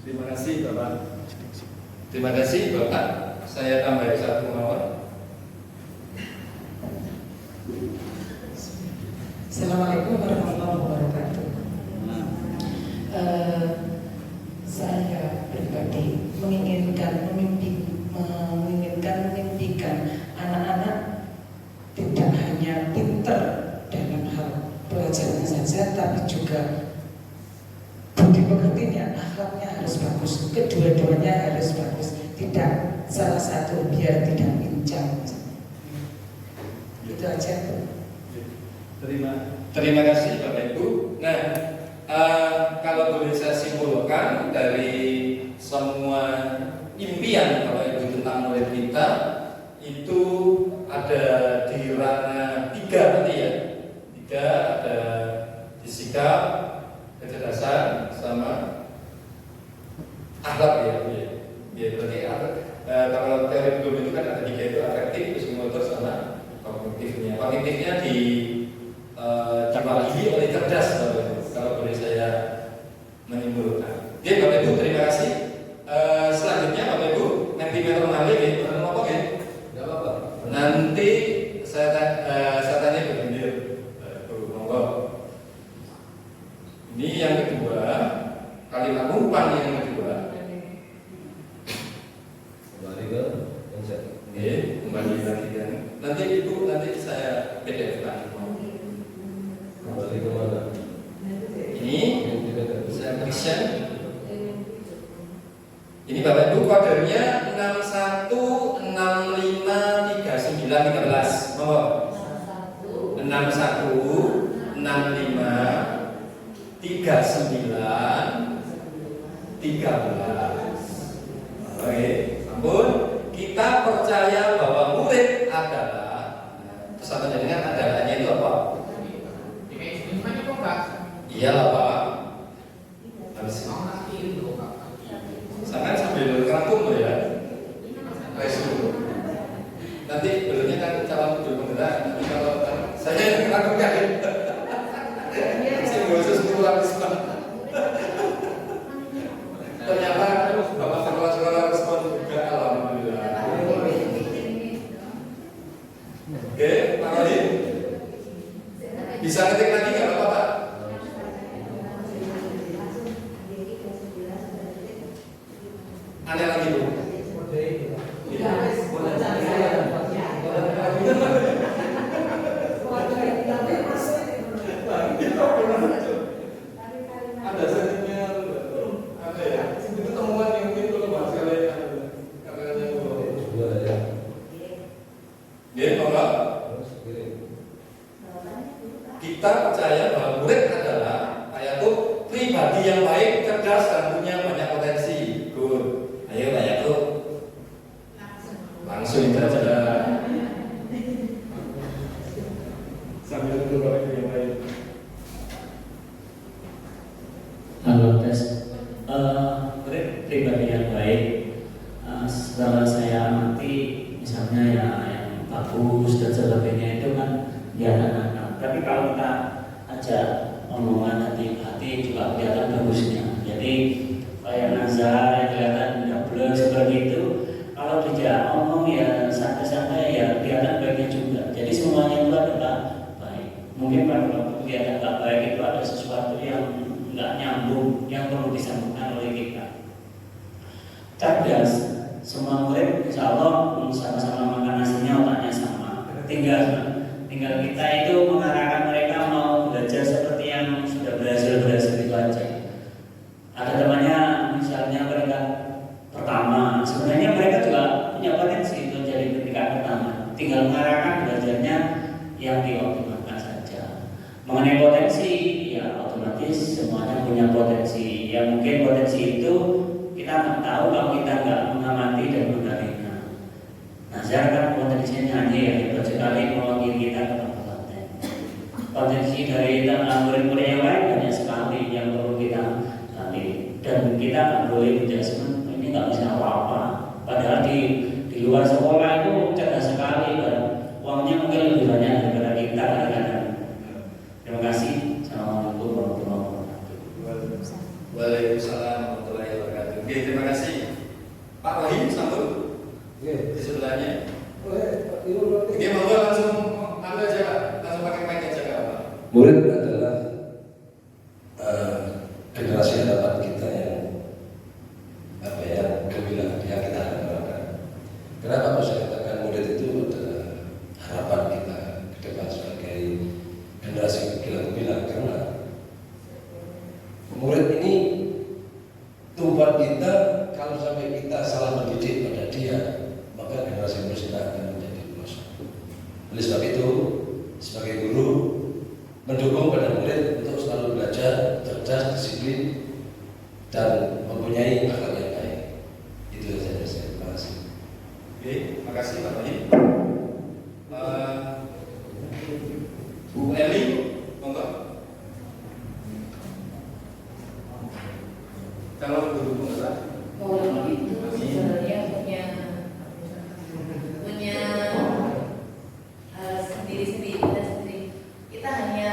terima kasih Bapak. Terima kasih Bapak. Saya tambah satu nomor. Assalamualaikum warahmatullahi wabarakatuh. Saya pribadi memimpikan anak-anak tidak hanya pinter dalam hal belajarnya saja, tapi juga budi pekertinya, akhlaknya harus bagus, kedua-duanya harus bagus, tidak salah satu biar tidak pincang. Itu aja. Terima kasih Bapak Ibu. Nah, kalau boleh saya simpulkan dari semua impian Bapak Ibu tentang murid kita itu ada di ranah 3 berarti ya. 3 ada di sikap, kecerdasan, sama akhlak ya. Ya berarti kalau teori belum itu kan ada 3 itu, afektif, psikomotor, sama kognitifnya. Kognitifnya dibagi oleh cerdas, kalau boleh saya menyimpulkan. Oke Bapak Ibu, terima kasih. Selanjutnya Bapak Ibu, nanti metode mengalir ya, apa ya? Enggak apa-apa. Nanti saya tanya ke Bindir, monggo. Ini yang kedua, kalimat umpan yang kedua. Kembali ke konsep. Kembali lagi kan. Nanti Ibu, nanti saya PDF kan. Kembali ke mana? Ini saya tuliskan. Ini Bapak Ibu kodenya 61653913. Monggo. 61653913. Oke, ampun. Kita percaya bahwa murid Nanti belumnya kan calon guru penggerak, tapi kalau saya yang lakukan saya khusus keluar respon. Ternyata Bapak Kepala Sekolah respon juga, alhamdulillah. Oke, Pak Wali, bisa ketik lagi nggak Bapak? Aneh lagi Bu. Ada settingnya, ada ya. Itu temuan yang mungkin kalau bahas kalian katanya Dua ya. ya, Bapak. Kita percaya bahwa murid adalah yaitu pribadi yang baik, cerdas dan punya banyak potensi. Good. Ayo Pak Yakub. Langsung saja. Sambil dulu yang baik. Halo tes, pribadi yang baik. Setelah saya amati, misalnya ya yang bagus dan sebagainya itu kan dia anak-anak. Tapi kalau kita ajak omongan hati-hati juga kelihatan bagusnya. Jadi kayak Nazar yang kelihatan double seperti itu. Kalau dia omong ya santai-santai ya kelihatan baiknya juga. Jadi semuanya itu adalah baik. Mungkin pada waktu kelihatan nggak baik itu ada sesuatu yang nggak nyambung yang perlu disambungkan oleh kita. Cerdas, semua murid insya Allah sama-sama makan nasinya, otaknya sama. Tinggal kita itu mengarahkan mereka mau belajar seperti yang sudah berhasil itu aja. Ada temannya misalnya mereka pertama, sebenarnya mereka juga punya potensi untuk jadi tingkat pertama. Tinggal mengarahkan belajarnya yang dioptimalkan saja. Mengenai potensi, ya otomatis semuanya punya potensi. Ya mungkin potensi itu kita nggak tahu kalau kita nggak mengamati dan mengenalinya. Nazar kan potensinya nyanyi ya, hebat sekali mewakili kita ke kabupaten. Potensi dari murid-murid yang lain banyak sekali yang perlu kita gali. Dan kita nggak boleh menjudgment ini nggak bisa apa-apa. Padahal di luar sekolah itu cerdas sekali dan uangnya mungkin lebih banyak daripada kita kadang-kadang. Terima kasih. Assalamualaikum warahmatullahi wabarakatuh. Waalaikumsalam warahmatullahi wabarakatuh. Oke, terima kasih. Pak Wahid sambut di sebelahnya. Oke, monggo langsung ambil aja Pak. Langsung pakai mic aja Pak. Murid adalah generasi harapan kita yang gemilang yang kita harapkan. Kenapa saya katakan murid itu adalah harapan kita ke depan sebagai generasi gemilang? Karena murid ini tumpuan kita. Kalau sampai kita salah mendidik pada dia, maka generasi penerus kita akan menjadi perusak. Oleh sebab itu, sebagai guru mendukung pada murid untuk selalu belajar, cerdas, disiplin, dan mempunyai akhlak yang baik. Itu saja saya. Terima kasih. Oke, terima kasih Pak Wahid. Bu Eli, monggo. Kalau guru penggerak. Oh itu sebenarnya punya sendiri-sendiri kita hanya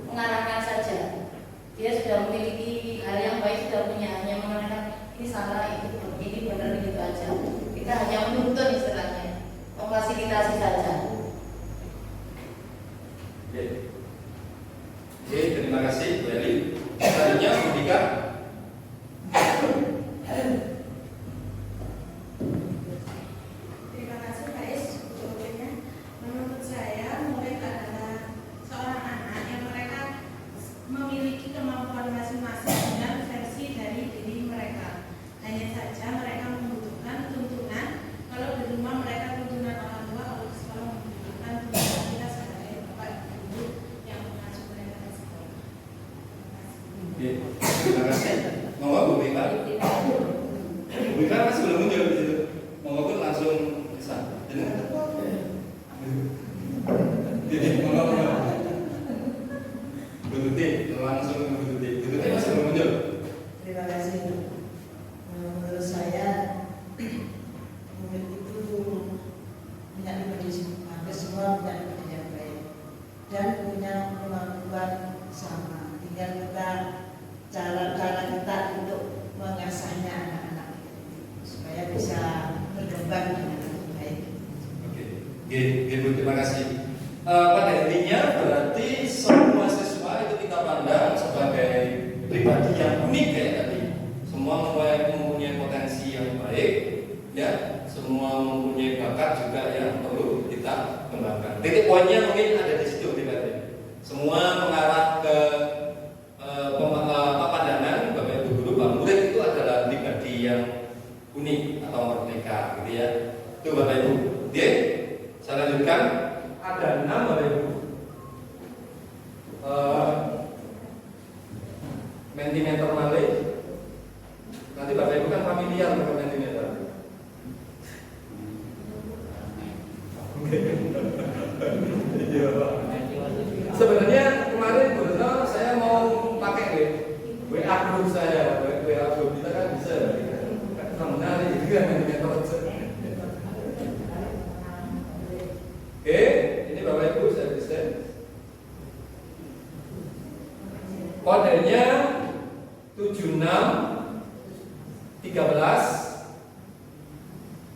mengarahkan saja. Dia sudah memiliki hal yang baik, sudah punya, hanya mengarahkan ini salah, ini benar, gitu aja. Kita hanya menuntun istilahnya, memfasilitasi saja. Oke, terima kasih Bu Eli. Selanjutnya Bu Dika. Terima kasih Pak Is untuk waktunya. Menurut saya murid adalah seorang anak yang mereka memiliki kemampuan masing-masing dan versi dari diri mereka. Hanya saja mereka membutuhkan tuntunan. Kalau di rumah mereka tuntunan orang tua, kalau di sekolah membutuhkan tuntunan kita sebagai bapak ibu yang mengasuh mereka ke sekolah. Terima kasih. Monggo Bu Wika. Bu Wika masih belum muncul di situ. Monggo pun langsung bisa. Jadi monggo. Bu Tuti, langsung Bu Tuti. Bu Tuti masih belum muncul. Terima kasih. Menurut saya murid itu tidak dibagi semua punya pendidikan yang baik dan punya kemampuan sama. Tinggal kita cara kita untuk mengasahnya anak-anak supaya bisa berkembang dengan baik. Oke, terima kasih. Pada intinya berarti semua siswa itu kita pandang sebagai pribadi yang unik ya tadi. Semua mempunyai potensi yang baik, ya. Semua mempunyai bakat juga yang perlu kita kembangkan. Titik poinnya mungkin ada di situ tiba-tiba. Semua mengarah ke pandangan Bapak Ibu guru bahwa murid itu adalah pribadi yang unik atau merdeka, gitu ya. Itu Bapak Ibu. Oke, saya lanjutkan. Ada 6 Bapak Ibu. Mentimeter malih. Nanti Bapak Ibu kan familiar dengan mentimeter. Sebenarnya kemarin benar saya mau pakai WA group saya, WA group kita kan bisa, kan menarik itu kan mentimeter. Oke, ini Bapak Ibu saya present. Kodenya 76 13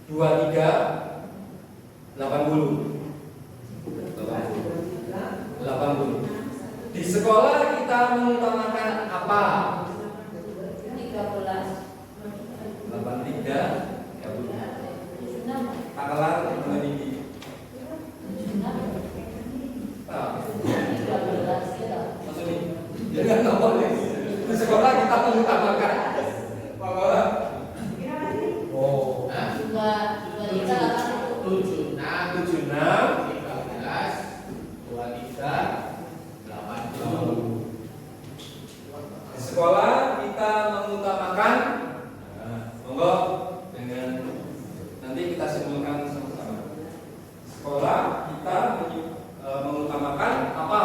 23 80. Di sekolah kita mengutamakan apa? 13 83 Pakalan meninggi. Maksudnya jangan nomor di sekolah kita mengutamakan apa? Oh, 76 13 23 80. Di sekolah kita mengutamakan monggo dengan nanti kita simpulkan sama-sama. Sekolah kita mengutamakan apa?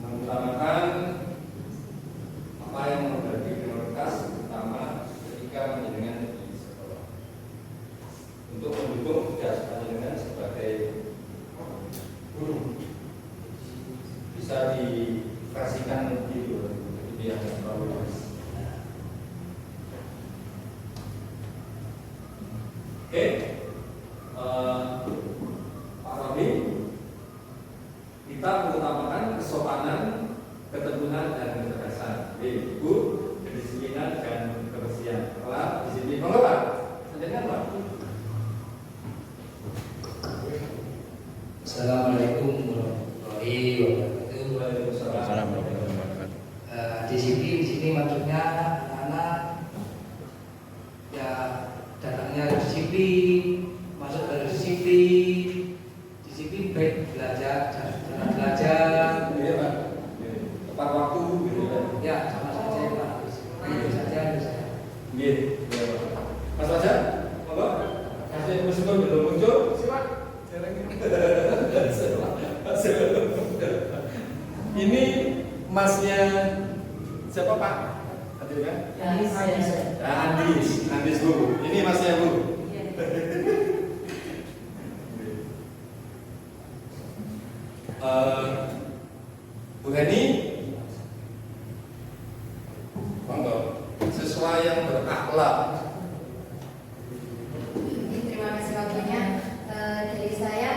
Mengutamakan apa yang menjadi prioritas utama ketika menjenengan di sekolah untuk mendukung tugas panjenengan sebagai guru. Bisa diversikan gitu yang prioritas. Oke, Pak Robi, kita mengutamakan kesopanan, keteguhan dan kecerdasan. Ibu, kedisiplinan dan kebersihan. Telah disiplin. Monggo Pak, lanjutkan Pak. Assalamualaikum warahmatullahi wabarakatuh. Waalaikumsalam warahmatullahi wabarakatuh. Disiplin di sini maksudnya anak-anak ya datangnya disiplin, masuk ke disiplin baik belajar, cara belajar, Iya Pak. Tepat waktu gitu kan. ya sama saja Pak. Itu saja harus saya. Gitu. Mas Fajar, monggo. Kasih meskipun belum muncul, silakan. Ini masnya siapa Pak? Adil kan? Andis Bu. Ini masnya Bu. Bu Heni, monggo. Siswa yang berakhlak. Terima kasih waktunya. Dari saya,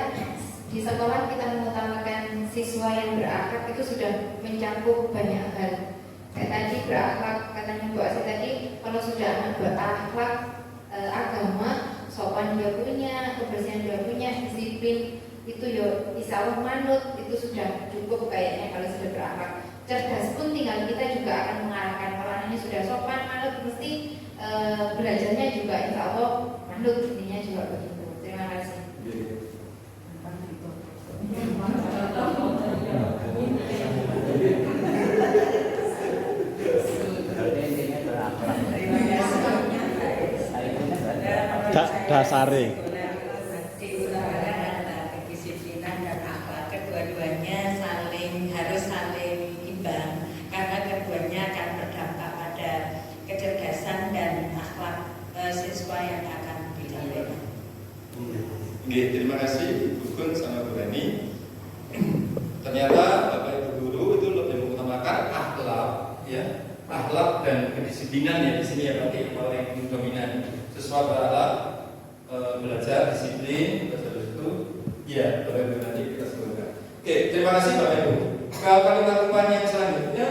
di sekolah kita mengutamakan siswa yang berakhlak itu sudah mencakup banyak hal. Kayak tadi berakhlak, katanya Bu Asih tadi, kalau sudah anak berakhlak, agama, sopan dia punya, kebersihan dia punya, disiplin itu ya insya Allah manut, itu sudah cukup kayaknya kalau sudah berakhlak. Cerdas pun tinggal kita juga akan mengarahkan. Kalau anaknya sudah sopan, manut, mesti belajarnya juga insya Allah manut, intinya juga begitu. Terima kasih. Dasare diusahakan antara kedisiplinan dan akhlak kedua-duanya Oke, terima kasih Bu Gun sama Bu Reni. Ternyata Bapak Ibu guru itu lebih mengutamakan akhlak, ya, akhlak dan kedisiplinan ya di sini ya berarti yang paling dominan. Sesuatu akhlak, belajar disiplin, terus habis itu, ya, Bapak Ibu nanti kita sebutkan. Oke, terima kasih Bapak Ibu. Kalau kalimat umpan yang selanjutnya,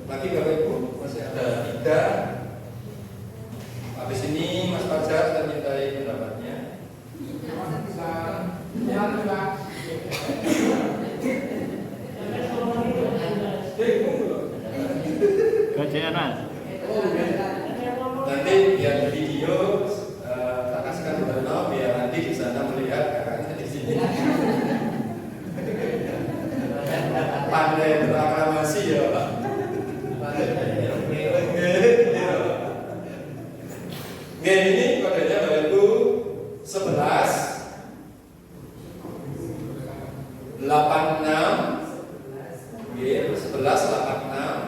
lagi Bapak Ibu masih ada 3. Habis ini Mas Fajar saya mintai pendapatnya. Nanti biar di video tak kasihkan Bruno biar nanti di sana melihat kakaknya di sini. Pandai beraklamasi ya Pak. Ini kodenya Bapak Ibu 11 86 11 86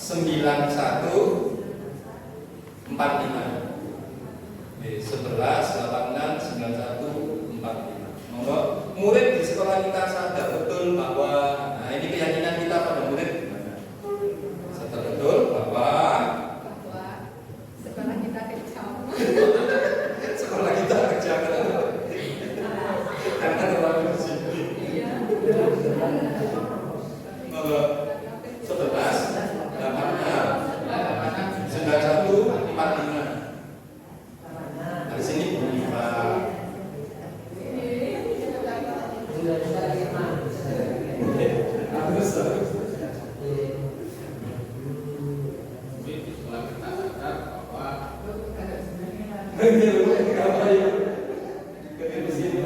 91 45 11 86 91 45. Monggo murid di sekolah kita sadar betul bahwa ini keyakinan kita pada murid gimana? Sadar betul bahwa sekolah kita kejam. Sekolah kita kejam karena terlalu disiplin. Monggo 11 86 91 45. Di sini Bu Lima.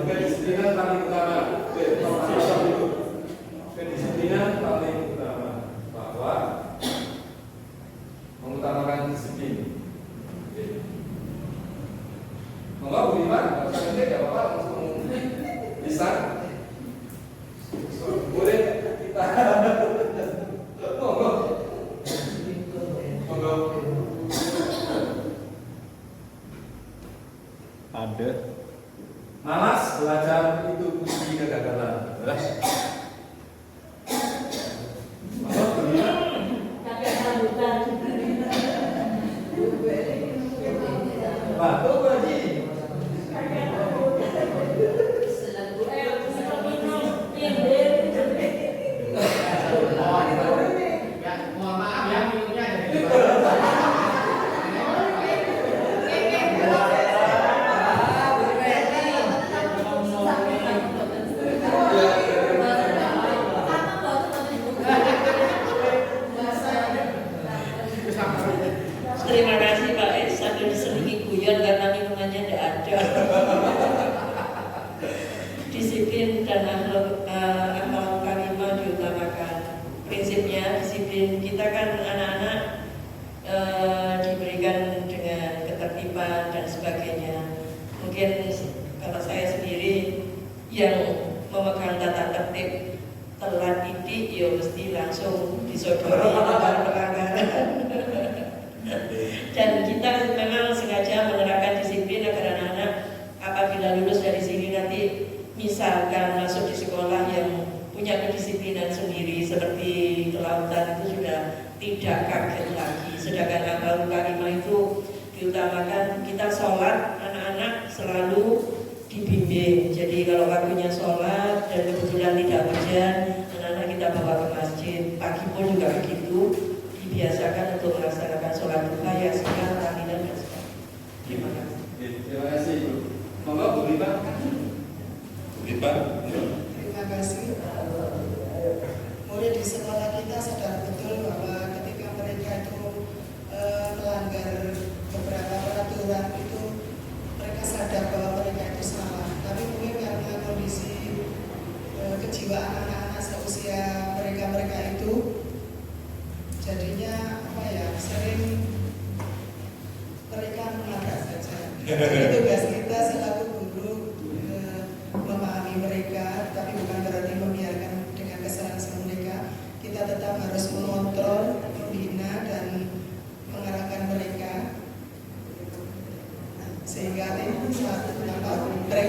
Kedisiplinan paling utama. Kedisiplinan paling utama bahwa mengutamakan disiplin. Monggo Bu Iman, nanti ya Bapak langsung bisa. Boleh kita. Monggo. Monggo. Ada. Malas belajar itu kunci kegagalan. Monggo Bu Iman. Kakek sambutan. Pak, Bu Haji. Mohon maaf ya, minumnya ada di Terima kasih Pak Es, sambil diselingi guyon karena minumannya tidak ada. Disiplin dan akhlak karimah diutamakan. Prinsipnya disiplin kita kan anak-anak diberikan dengan ketertiban dan sebagainya. Mungkin kalau saya sendiri yang memegang tata tertib telat titik, ya mesti langsung disodori pelanggaran. Dan kita memang sengaja menerapkan disiplin agar anak-anak apabila lulus dari sini nanti misalkan masuk di sekolah yang punya kedisiplinan sendiri seperti kelautan itu sudah tidak kaget lagi. Sedangkan akhlakul karimah itu diutamakan, kita sholat anak-anak selalu dibimbing. Jadi kalau waktunya sholat dan kebetulan tidak hujan, anak-anak kita bawa ke masjid. Pagi pun juga begitu, dibiasakan untuk melaksanakan sholat duha, yasin, tahlilan dan sebagainya. Terima kasih. Terima kasih Bu. Monggo Bu Lima. Bu Lima. Terima kasih. Murid di sekolah kita sadar betul bahwa ketika mereka itu melanggar beberapa peraturan itu, mereka sadar bahwa mereka itu salah. Tapi mungkin karena kondisi kejiwaan anak-anak seusia mereka itu, jadinya sering mereka mengelakar saja. Jadi tugas kita selaku guru memahami mereka, tapi bukan berarti membiarkan dengan kesalahan mereka. Kita tetap harus mengontrol, membina dan mengarahkan mereka sehingga mereka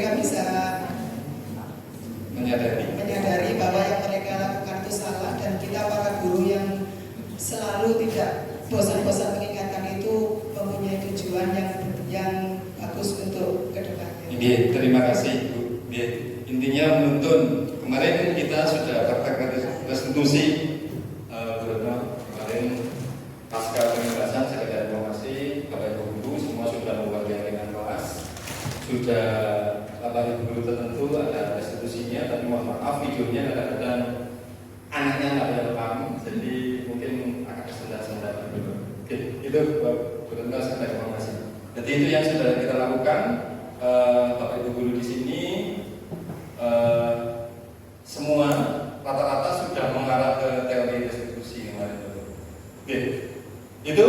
terima kasih Bu. Intinya menuntun. Kemarin kita sudah praktek restitusi kemarin pasca pembebasan sekedar informasi Bapak Ibu guru semua sudah membuat jaringan kelas, sudah 8.000 guru tertentu ada restitusinya, tapi mohon maaf videonya kadang-kadang anaknya nggak ada rekam, jadi mungkin akan sebentar dulu. Oke, itu benar-benar sekedar informasi. Jadi itu yang sudah kita lakukan. Bapak Ibu guru di sini semua rata-rata sudah mengarah ke teori restitusi kemarin. Oke, itu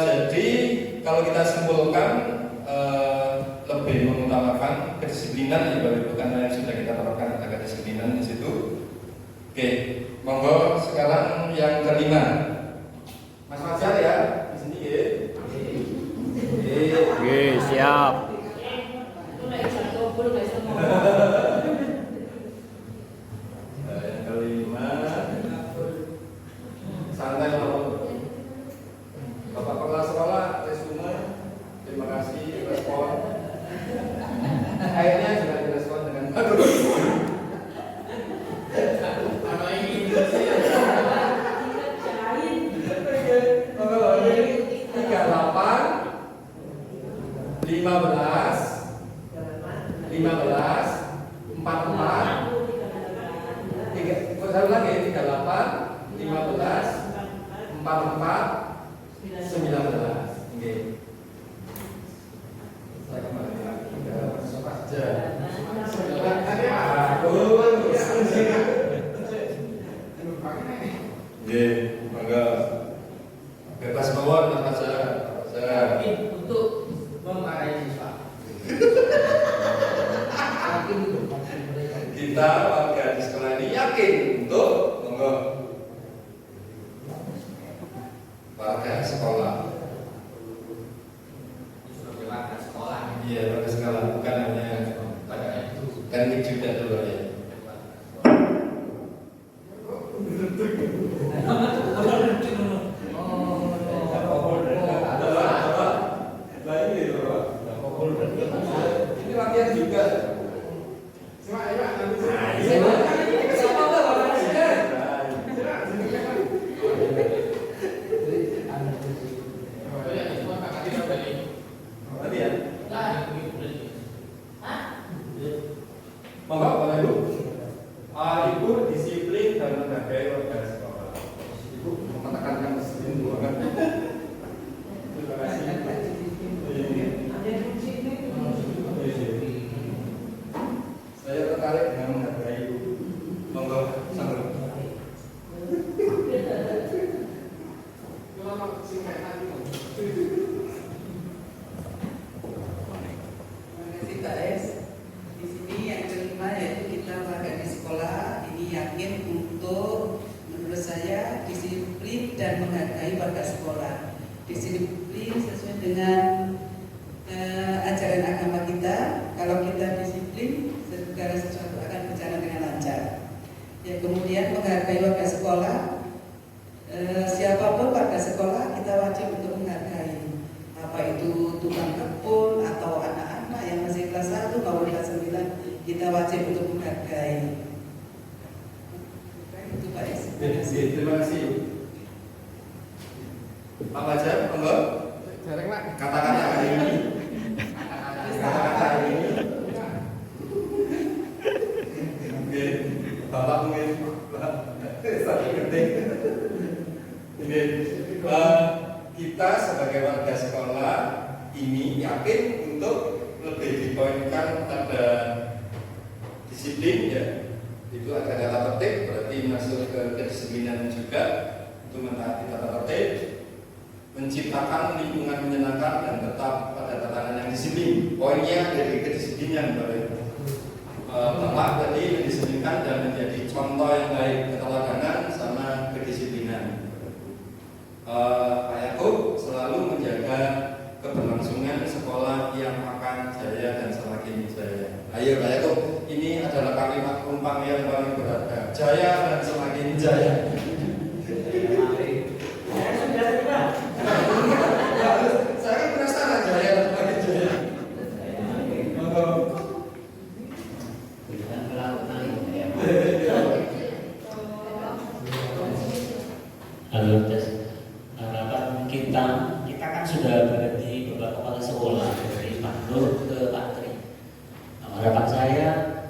jadi kalau kita simpulkan lebih mengutamakan kedisiplinan ya Bapak Ibu, karena yang sudah kita terapkan ada kedisiplinan di situ. Oke, monggo sekarang yang kelima, Mas Fajar ya di sini ya. Oke, siap. Yang kelima, santai loh. Bapak Kepala Sekolah, resume, terima kasih respon. Akhirnya juga direspon dengan bagus. Apa ini? Kalau ini 38, 15, 44, saya ulang ya, 38, 15, 44, 19. Oke. Saya kembali lagi ke Mas Fajar. Oke, monggo. Bebas mawon Mas Fajar. Untuk memarahi siswa. Kita warga di sekolah ini yakin untuk monggo warga sekolah. Warga sekolah. Iya, warga sekolah, bukan hanya kan juga dulu ya. Ini latihan juga. Monggo Bapak Ibu. Ibu disiplin dan menghargai warga sekolah. Ibu menekankan disiplin banget. Terima kasih. Saya tertarik dengan menghargai Ibu. Monggo sanggup. Terima kasih Pak Es. Di sini yang kelima yaitu kita warga di sekolah ini yakin untuk menurut saya disiplin dan menghargai warga sekolah. Disiplin sesuai dengan ajaran agama kita. Kalau kita disiplin, segala sesuatu akan berjalan dengan lancar. Ya, kemudian menghargai warga sekolah. Siapapun warga sekolah kita wajib untuk menghargai. Apa itu tukang kebun atau anak-anak yang masih kelas 1 maupun kelas 9, kita wajib untuk menghargai. Itu Pak Es. Terima kasih. Pak Fajar, monggo. Kata-kata hari ini. Kata-kata hari ini. Oke, Bapak mungkin satu penting. Ini kita sebagai warga sekolah ini yakin untuk lebih dipoinkan pada disiplin ya. Itu ada tata tertib, berarti masuk ke kedisiplinan juga untuk mentaati tata tertib, menciptakan lingkungan menyenangkan dan tetap pada tatanan yang disiplin. Poinnya dari kedisiplinan Bapak tadi mendisiplinkan dan menjadi contoh yang baik, keteladanan sama kedisiplinan. Pak Yakub selalu menjaga keberlangsungan sekolah yang akan jaya dan semakin jaya. Ayo Pak Yakub, ini adalah kalimat penumpang yang paling berharga. Jaya dan semakin jaya. Saya kan penasaran jaya dan semakin jaya. Terus harapan kita kan sudah berganti beberapa kepala sekolah dari Pak Nur ke Pak Tri. Harapan saya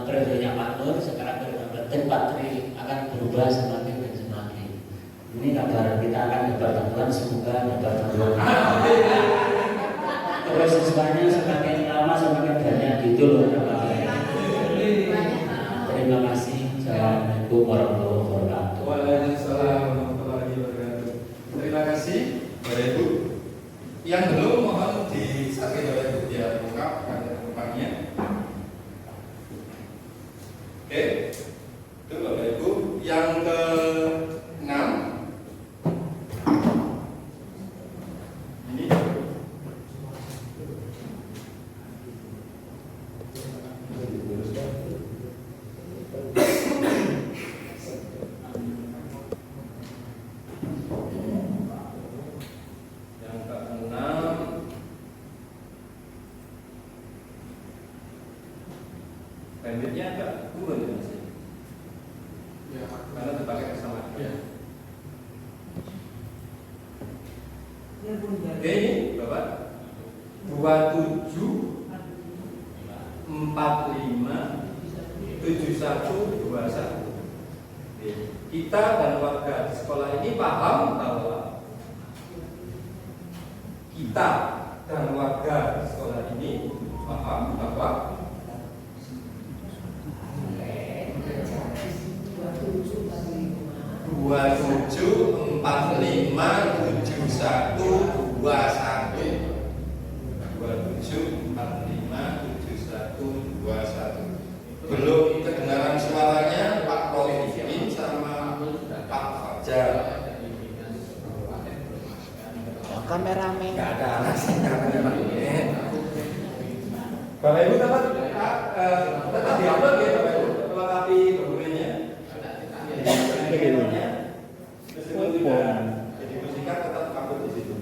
periodenya Pak Nur sekarang berganti Pak Tri akan berubah semakin dan semakin. Ini kabar kita akan dapat bantuan, semoga dapat bantuan. Terus siswanya semakin lama semakin banyak gitu loh. Terima kasih. Assalamualaikum warahmatullahi wabarakatuh. Waalaikumsalam warahmatullahi wabarakatuh. Terima kasih Bapak Ibu. Yang belum mohon disampaikan oleh Ibu dia lengkap pada tempatnya. Oke, itu Bapak Ibu. Yang ke-6 ini banditnya agak turun ya Mas? Ya, karena terpakai kesamaan. Ya. Oke, ini Bapak 27 45 7121. Kita dan warga di sekolah ini paham bahwa kita dan warga di sekolah ini paham bahwa dua tujuh empat lima tujuh satu dua satu 27457121. Belum kedengaran suaranya Pak Rofikin sama Pak Fajar. Kameramen. Enggak ada alasan kameramen. Bapak Ibu tetap diupload ya Bapak Ibu, melengkapi dokumennya. Meskipun tidak didiskusikan tetap upload di situ.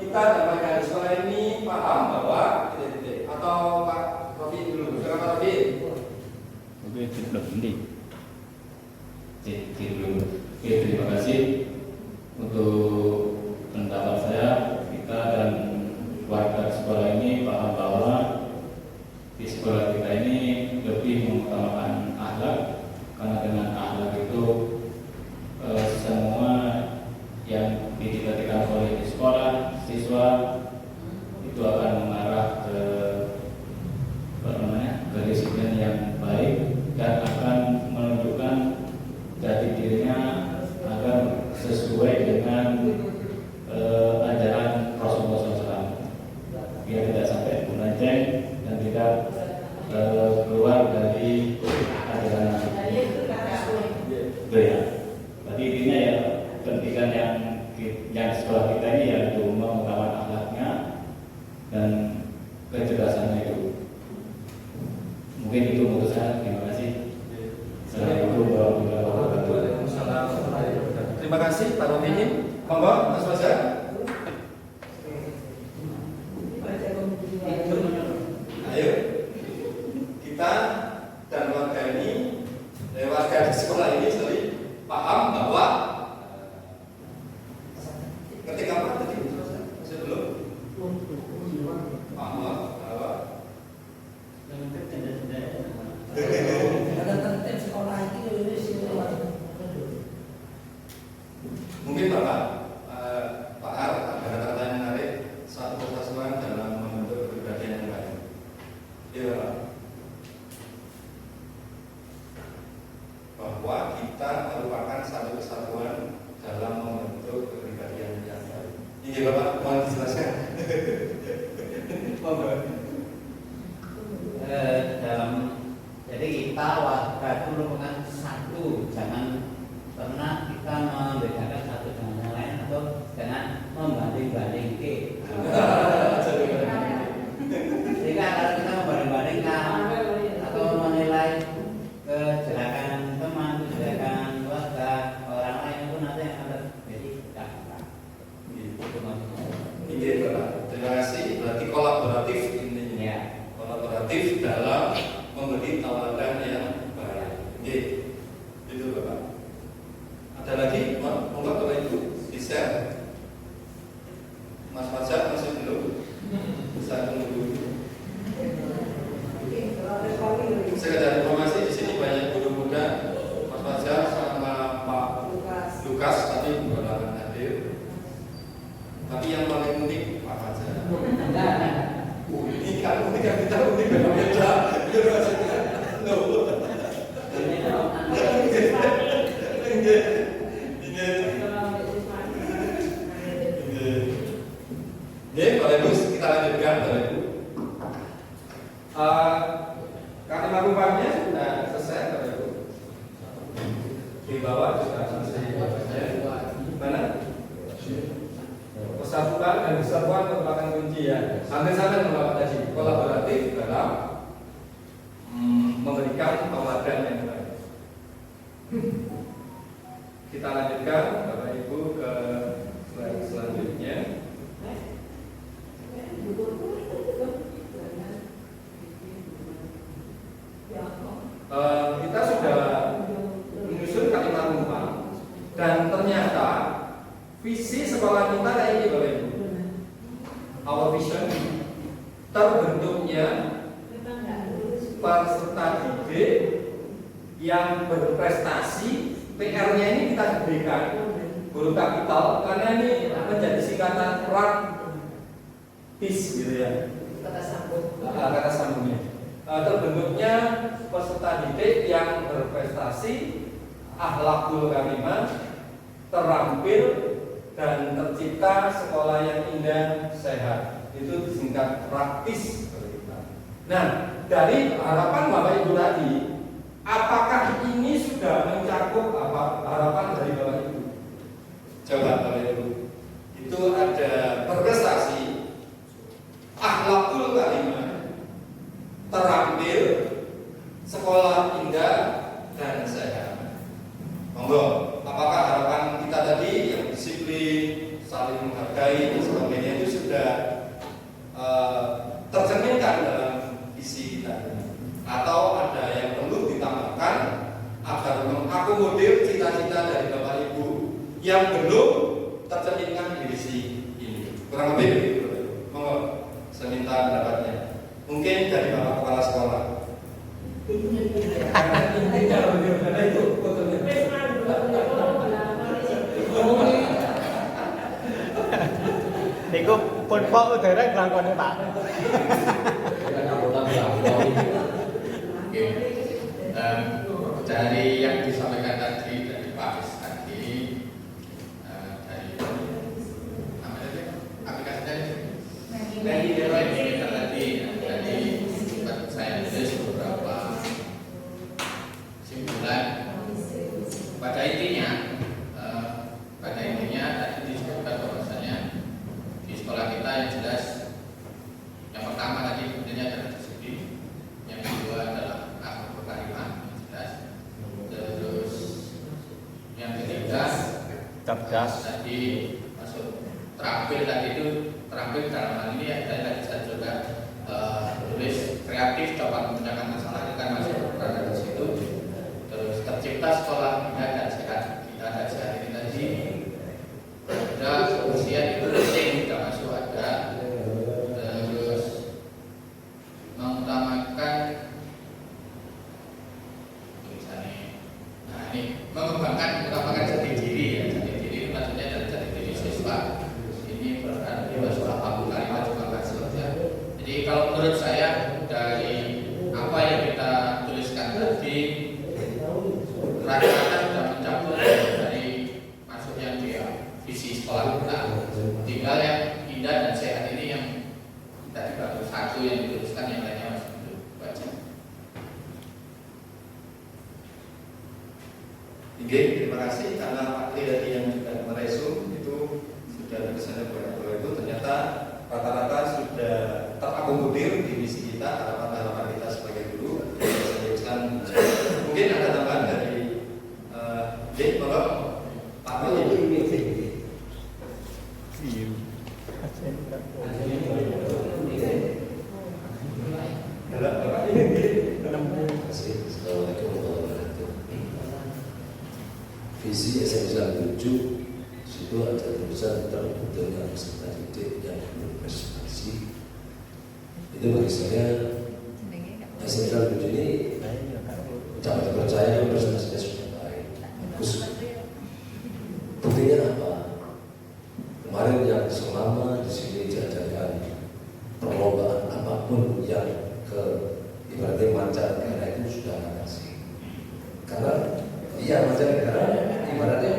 Kita dalam keadaan sekolah ini paham bahwa atau Pak Rofi dulu, silakan Pak Rofi. Oke, terima kasih untuk pendapat saya. Kita dan warga sekolah ini paham bahwa di sekolah kita ini lebih mengutamakan akhlak, karena dengan akhlak itu semua yang dicita-citakan oleh di sekolah siswa itu akan mengarah ke disiplin yang baik dan akan menunjukkan jati dirinya agar sesuai dengan ajaran Rasulullah SAW, biar tidak sampai melenceng dan tidak keluar dari ajaran Nabi. Tapi intinya ya pendidikan yang sekolah kita ini yaitu mengutamakan akhlaknya dan kecerdasannya itu. Mungkin itu menurut saya. Terima kasih. Assalamualaikum warahmatullahi wabarakatuh. Terima kasih Pak Rofikin. Monggo Mas Fajar. Ayo kita dan warga ini, warga di sekolah ini paham bahwa persatuan merupakan kunci ya. Hampir sama dengan Bapak tadi, kolaboratif dalam memberikan tauladan yang baik. Kita lanjutkan Bapak Ibu ke slide selanjutnya. Kita sudah menyusun kalimat rumah dan ternyata visi sekolah kita kayak ini Bapak Ibu. Our vision terbentuknya peserta didik yang berprestasi. PR-nya ini kita berikan guru kapital karena ini menjadi singkatan PIS gitu ya. Kata sambung. Kata sambungnya. Terbentuknya peserta didik yang berprestasi, akhlakul karimah, terampil dan tercipta sekolah yang indah, sehat. Itu disingkat praktis. Nah, dari harapan Bapak Ibu tadi, apakah ini sudah mencakup apa harapan dari Bapak Ibu? Coba Bapak Ibu. Itu ada berprestasi, akhlakul karimah, terampil, sekolah indah dan sehat. Monggo, apakah harapan kita tadi yang disiplin, saling menghargai dan sebagainya itu sudah tercerminkan dalam visi kita ini? Atau ada yang perlu ditambahkan agar mengakomodir cita-cita dari Bapak Ibu yang belum tercerminkan di visi ini? Kurang lebih begitu. Monggo, saya minta pendapatnya. Mungkin dari Bapak Kepala Sekolah. Niku pun kok derek langkone Pak. Dari yang disampaikan tadi dari Pak Is tadi, dari aplikasi tadi saya tulis beberapa simpulan. Pada intinya tadi disebutkan bahwasanya di sekolah kita yang jelas, yang pertama tadi tentunya adalah disiplin, yang kedua adalah akhlakul karimah, jelas. Terus yang ketiga cerdas. Tadi masuk terampil, tadi itu terampil dalam hal ini ya, tadi saya juga tulis kreatif dapat memecahkan masalah, itu kan masuk berada di situ. Terus tercipta sekolah indah dan sehat, kita ada sehat ini tadi. Ada kebersihan itu penting, tidak masuk ada. Terus mengutamakan misalnya, nah ini mengembangkan jati diri ya. Jati diri itu maksudnya dari jati diri siswa. Ini berarti masuk akhlakul karimah juga masuk ya. Jadi kalau menurut saya dari apa yang kita tuliskan tadi, rata-rata sudah mencakup dari masuknya dia visi sekolah kita. Tinggal yang indah dan sehat ini yang tadi baru satu yang dituliskan, yang lainnya masih belum baca. Oke, terima kasih karena Pak Tri tadi yang juga meresum itu sudah berkesan kepada Bapak Ibu. Ternyata rata-rata sudah terakomodir di misi kita, harapan-harapan kita sebagai guru. Mungkin ada tambahan dari Bapak Pak Tri. Visi SMP 7 situ ada tulisan terbentuknya peserta didik yang berprestasi. Itu bagi saya SMP 7 ini dapat percaya prestasinya sudah baik, bagus. Buktinya apa? Kemarin yang selama di sini diadakan perlombaan apapun yang ke ibaratnya mancanegara itu sudah kasih. Karena iya mancanegara ibaratnya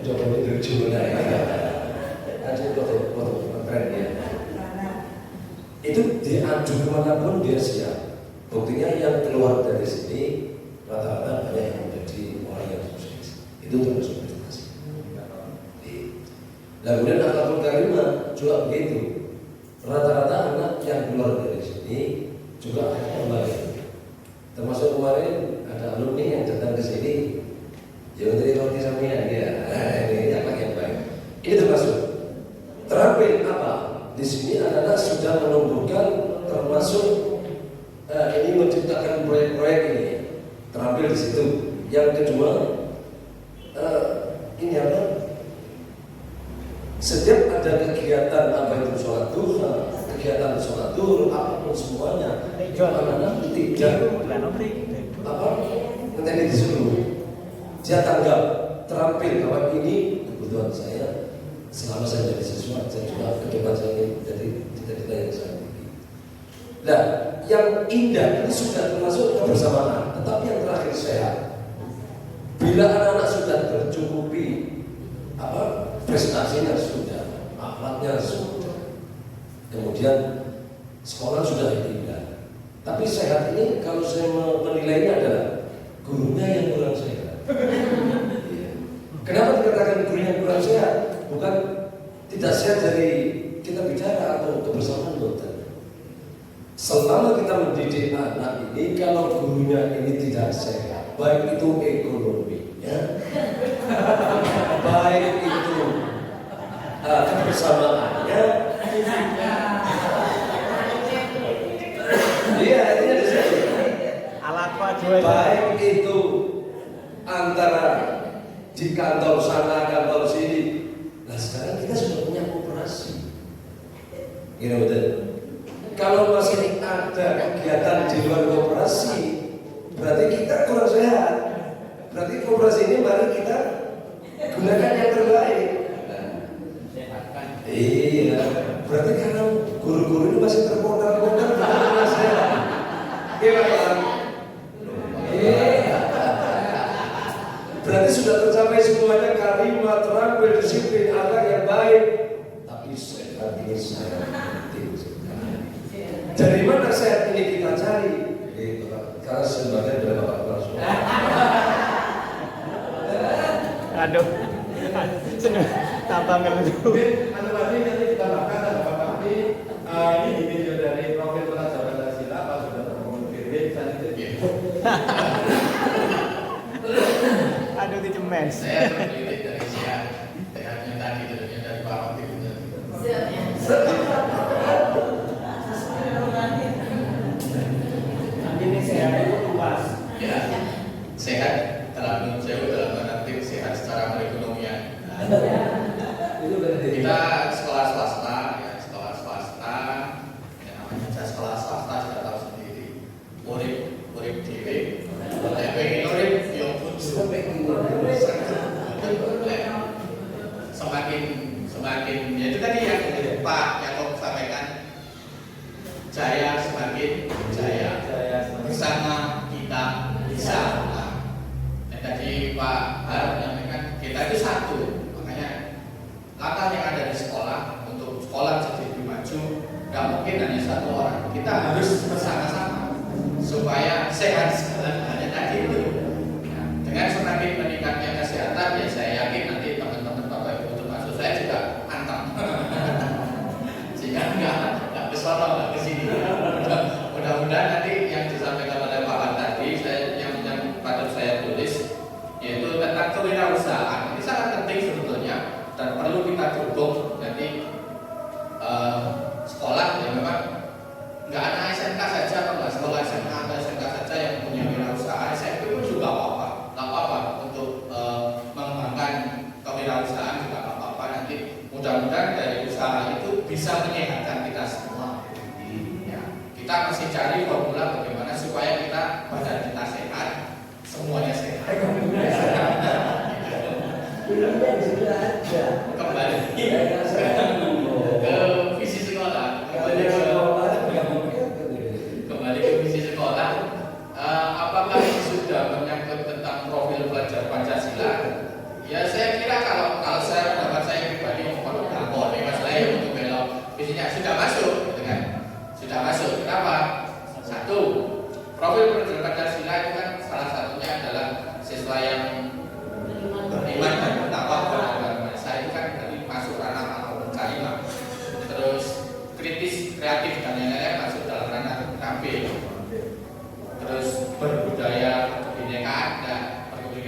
coba menuju ada foto trennya. Itu diaju kemanapun dia siap. Buktinya yang keluar dari sini rata-rata banyak yang menjadi orang yang sukses. Itu termasuk prestasi. Nah, kemudian akhlakul karimah juga begitu. Rata-rata anak yang keluar dari sini juga akhirnya baik. Termasuk kemarin ada alumni yang datang ke sini, yang dari roti samian dia, ini anak yang baik. Ini termasuk terampil apa? Di sini anak-anak sudah menumbuhkan termasuk ini menciptakan proyek-proyek ini terampil di situ. Yang kedua ini apa? Setiap ada kegiatan apa itu sholat duha, kegiatan sholat duhur, apapun semuanya, anak-anak tidak apa? Nanti disuruh dia tanggap terampil bahwa ini kebutuhan saya. Selama saya jadi siswa, saya juga ke depan saya ingin jadi cita-cita yang saya miliki. Nah, yang indah ini sudah termasuk kebersamaan, tetapi yang terakhir sehat. Bila anak-anak sudah tercukupi apa prestasinya sudah, akhlaknya sudah, kemudian sekolah sudah indah. Tapi sehat ini kalau saya menilainya adalah gurunya yang kurang sehat. Kenapa dikatakan guru yang kurang sehat? Bukan tidak sehat dari kita bicara atau kebersamaan dokter. Selama kita mendidik anak ini, kalau gurunya ini tidak sehat, baik itu ekonominya, baik itu kebersamaannya, iya artinya di situ. Baik itu antara di kantor sana, kantor sini. Nah sekarang kita sudah punya koperasi. Gini betul. Kalau masih ada kegiatan di luar koperasi, berarti kita kurang sehat. Berarti koperasi ini mari kita gunakan yang terbaik. Iya. Berarti karena guru-guru ini masih terpondar-pondar kurang sehat. Gimana? Iya. Berarti sudah tercapai semuanya, karimah, terampil, disiplin, akhlak yang baik. Tapi sehat ini saya penting. Dari mana sehat ini kita cari? Karena sebagai dari Bapak Kepala Sekolah. Aduh, senang tambah ngeluh. Anu tadi nanti ditambahkan ada Bapak ini di video dari profil pelajar Pancasila apa sudah terkonfirmasi sanitasi. Aduh, itu cemen. Saya terpilih dari siang. Sehatnya tadi tentunya dari Pak Wakil. Ini sehat itu luas. Ya, sehat dalam jauh dalam arti sehat secara perekonomian. Kita sekolah swasta, ya sekolah swasta, yang namanya sekolah swasta sudah tahu sendiri. Urip dewe, pengen urip yang semakin ya itu tadi yang Pak Yakob sampaikan, jaya semakin jaya bersama kita bisa. Dan tadi Pak Harap menyampaikan kita itu satu, makanya langkah yang ada di sekolah untuk sekolah jadi lebih maju nggak mungkin hanya satu orang, kita harus bersama-sama supaya sehat segalanya tadi itu. Nah, dengan semakin meningkatnya kesehatan ya saya yakin nanti teman-teman Bapak Ibu termasuk saya juga anteng sehingga nggak kesono nggak kesini. Mudah-mudahan nanti yang disampaikan oleh Pak Wan tadi yang patut saya tulis yaitu tentang kewirausahaan. Ini sangat penting sebetulnya dan perlu kita dukung. Nanti sekolah ya memang nggak ada SMK saja, nggak sekolah SMK atau SMK saja yang punya wirausaha. SMP pun juga nggak apa-apa untuk mengembangkan kewirausahaan juga nggak apa-apa. Nanti mudah-mudahan dari usaha itu bisa menyehatkan kita semua. Ya, kita masih cari formula bagaimana supaya kita badan kita sehat, semuanya sehat. Kembali ke visi sekolah, kembali ke visi sekolah. Apakah ini sudah menyangkut tentang profil pelajar Pancasila? Ya saya kira kalau saya pendapat saya pribadi nggak boleh masalah untuk belok visinya sudah masuk, gitu kan? Sudah masuk. Kenapa? Satu, profil pelajar Pancasila itu kan salah satunya adalah siswa yang beriman dan bertakwa kepada agama. Saya itu kan dari masuk ranah al-karimah.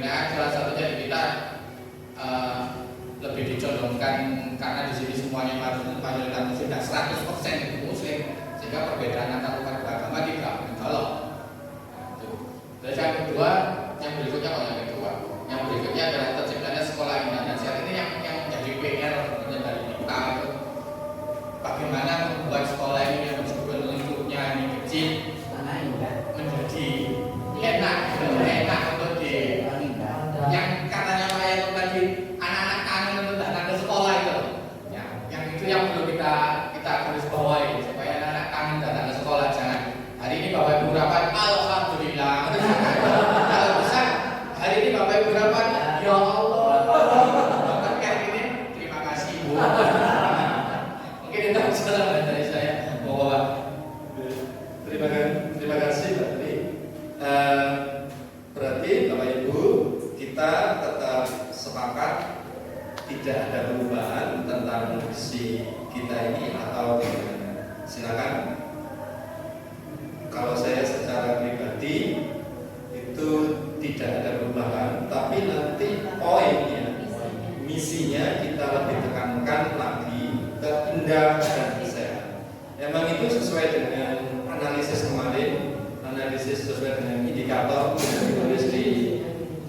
sebetulnya salah satunya di kita lebih dicondongkan karena di sini semuanya mayoritas muslim dan 100% itu muslim, sehingga perbedaan antar umat beragama tidak mencolok. Terus yang kedua, yang berikutnya adalah terciptanya sekolah indah dan saat ini yang menjadi PR sebenarnya dari kita itu bagaimana membuat sekolah ini yang meskipun lingkupnya ini kecil menjadi enak untuk di yang katanya saya itu tadi anak-anak kangen untuk datang ke sekolah itu ya, yang itu yang perlu kita garis bawahi supaya anak-anak kangen datang ke sekolah. Jangan hari ini Bapak Ibu rapat alhamdulillah, kalau bisa hari ini Bapak Ibu rapat ya Allah Bapak kayak gini terima kasih Bu. Mungkin itu saja dari saya Bapak. Terima kasih Pak Tri. Berarti Bapak Ibu kita tetap sepakat tidak ada perubahan tentang visi kita ini atau bagaimana? Silakan. Kalau saya secara pribadi itu tidak ada perubahan, tapi nanti poinnya, misinya kita lebih tekankan lagi ke indah dan sehat. Memang itu sesuai dengan analisis kemarin, analisis sesuai dengan indikator yang ditulis di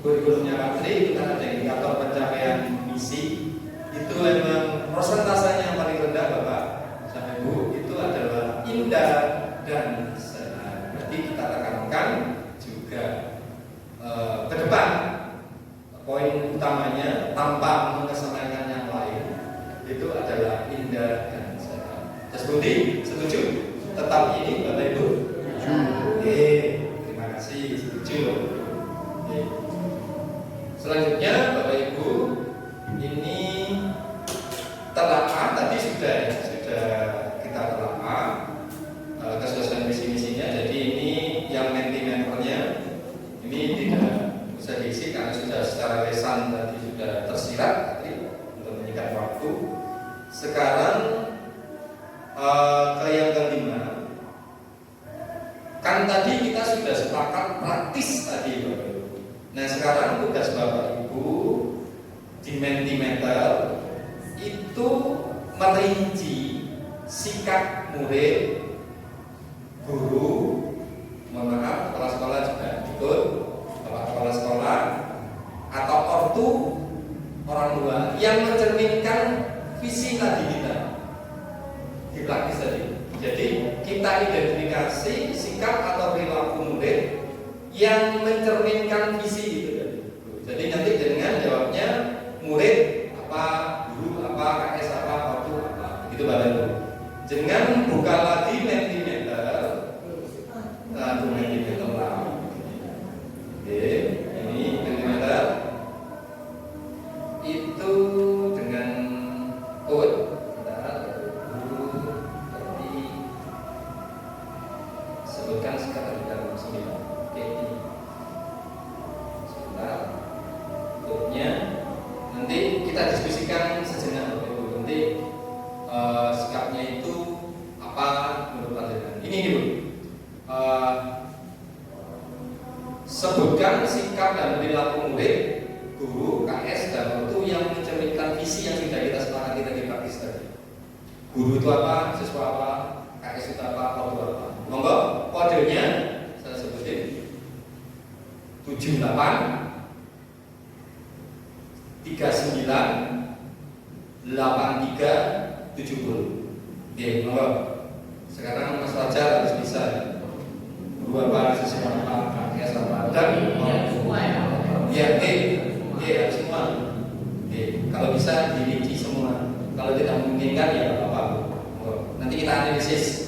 kurikulumnya Pak Tri. Itu kan ada indikator pencapaian misi. Itu memang prosentasenya yang paling rendah Bapak sama Ibu itu adalah indah dan sehat. Jadi kita tekankan juga ke depan poin utamanya tanpa mengesampingkan yang lain itu adalah indah dan sehat. Mas Budi, setuju? Tetap ini Bapak Ibu? Oke, terima kasih, setuju. Oke. Selanjutnya Bapak Ibu, ini telaah tadi sudah kita telaah kesesuaian misi-misinya. Jadi ini yang mentimeternya ini tidak bisa diisi karena sudah secara lesan tadi sudah tersirat tadi untuk menyingkat waktu. Sekarang ke yang kelima. Kan tadi kita sudah sepakat praktis tadi Bapak Ibu. Nah sekarang tugas Bapak Ibu di Mentimeter itu merinci sikap murid, guru, mohon maaf kepala sekolah juga ikut, bapak kepala sekolah atau ortu orang tua yang mencerminkan visi tadi kita di praktis tadi. Jadi kita identifikasi sikap atau perilaku murid yang mencerminkan visi itu tadi. Jadi nanti dengan jawabnya murid apa, guru apa, KS apa, ortu apa, gitu Bapak Ibu. Dengan buka lagi Mentimeter, Mentimeter lah. Oke, ini Mentimeter itu dengan code. Sebutkan sekarang di dalam 9. Oke, ini sebentar code-nya. Nanti kita diskusikan sejenak Bapak Ibu. Nanti sikapnya itu apa menurut pelajaran. Ini dulu. Sebutkan sikap dan perilaku murid, guru, KS dan ortu yang mencerminkan visi yang sudah kita sepakati tadi praktis tadi. Guru itu apa, siswa apa, KS itu apa, ortu apa. Monggo kodenya saya sebutin 78 39 83 70. Oke, monggo. Sekarang Mas Fajar harus bisa guru apa, siswa apa, KS apa dan semua ya. Ya, harus semua. Oke, kalau bisa dirinci semua. Kalau tidak memungkinkan ya apa-apa. Nanti kita analisis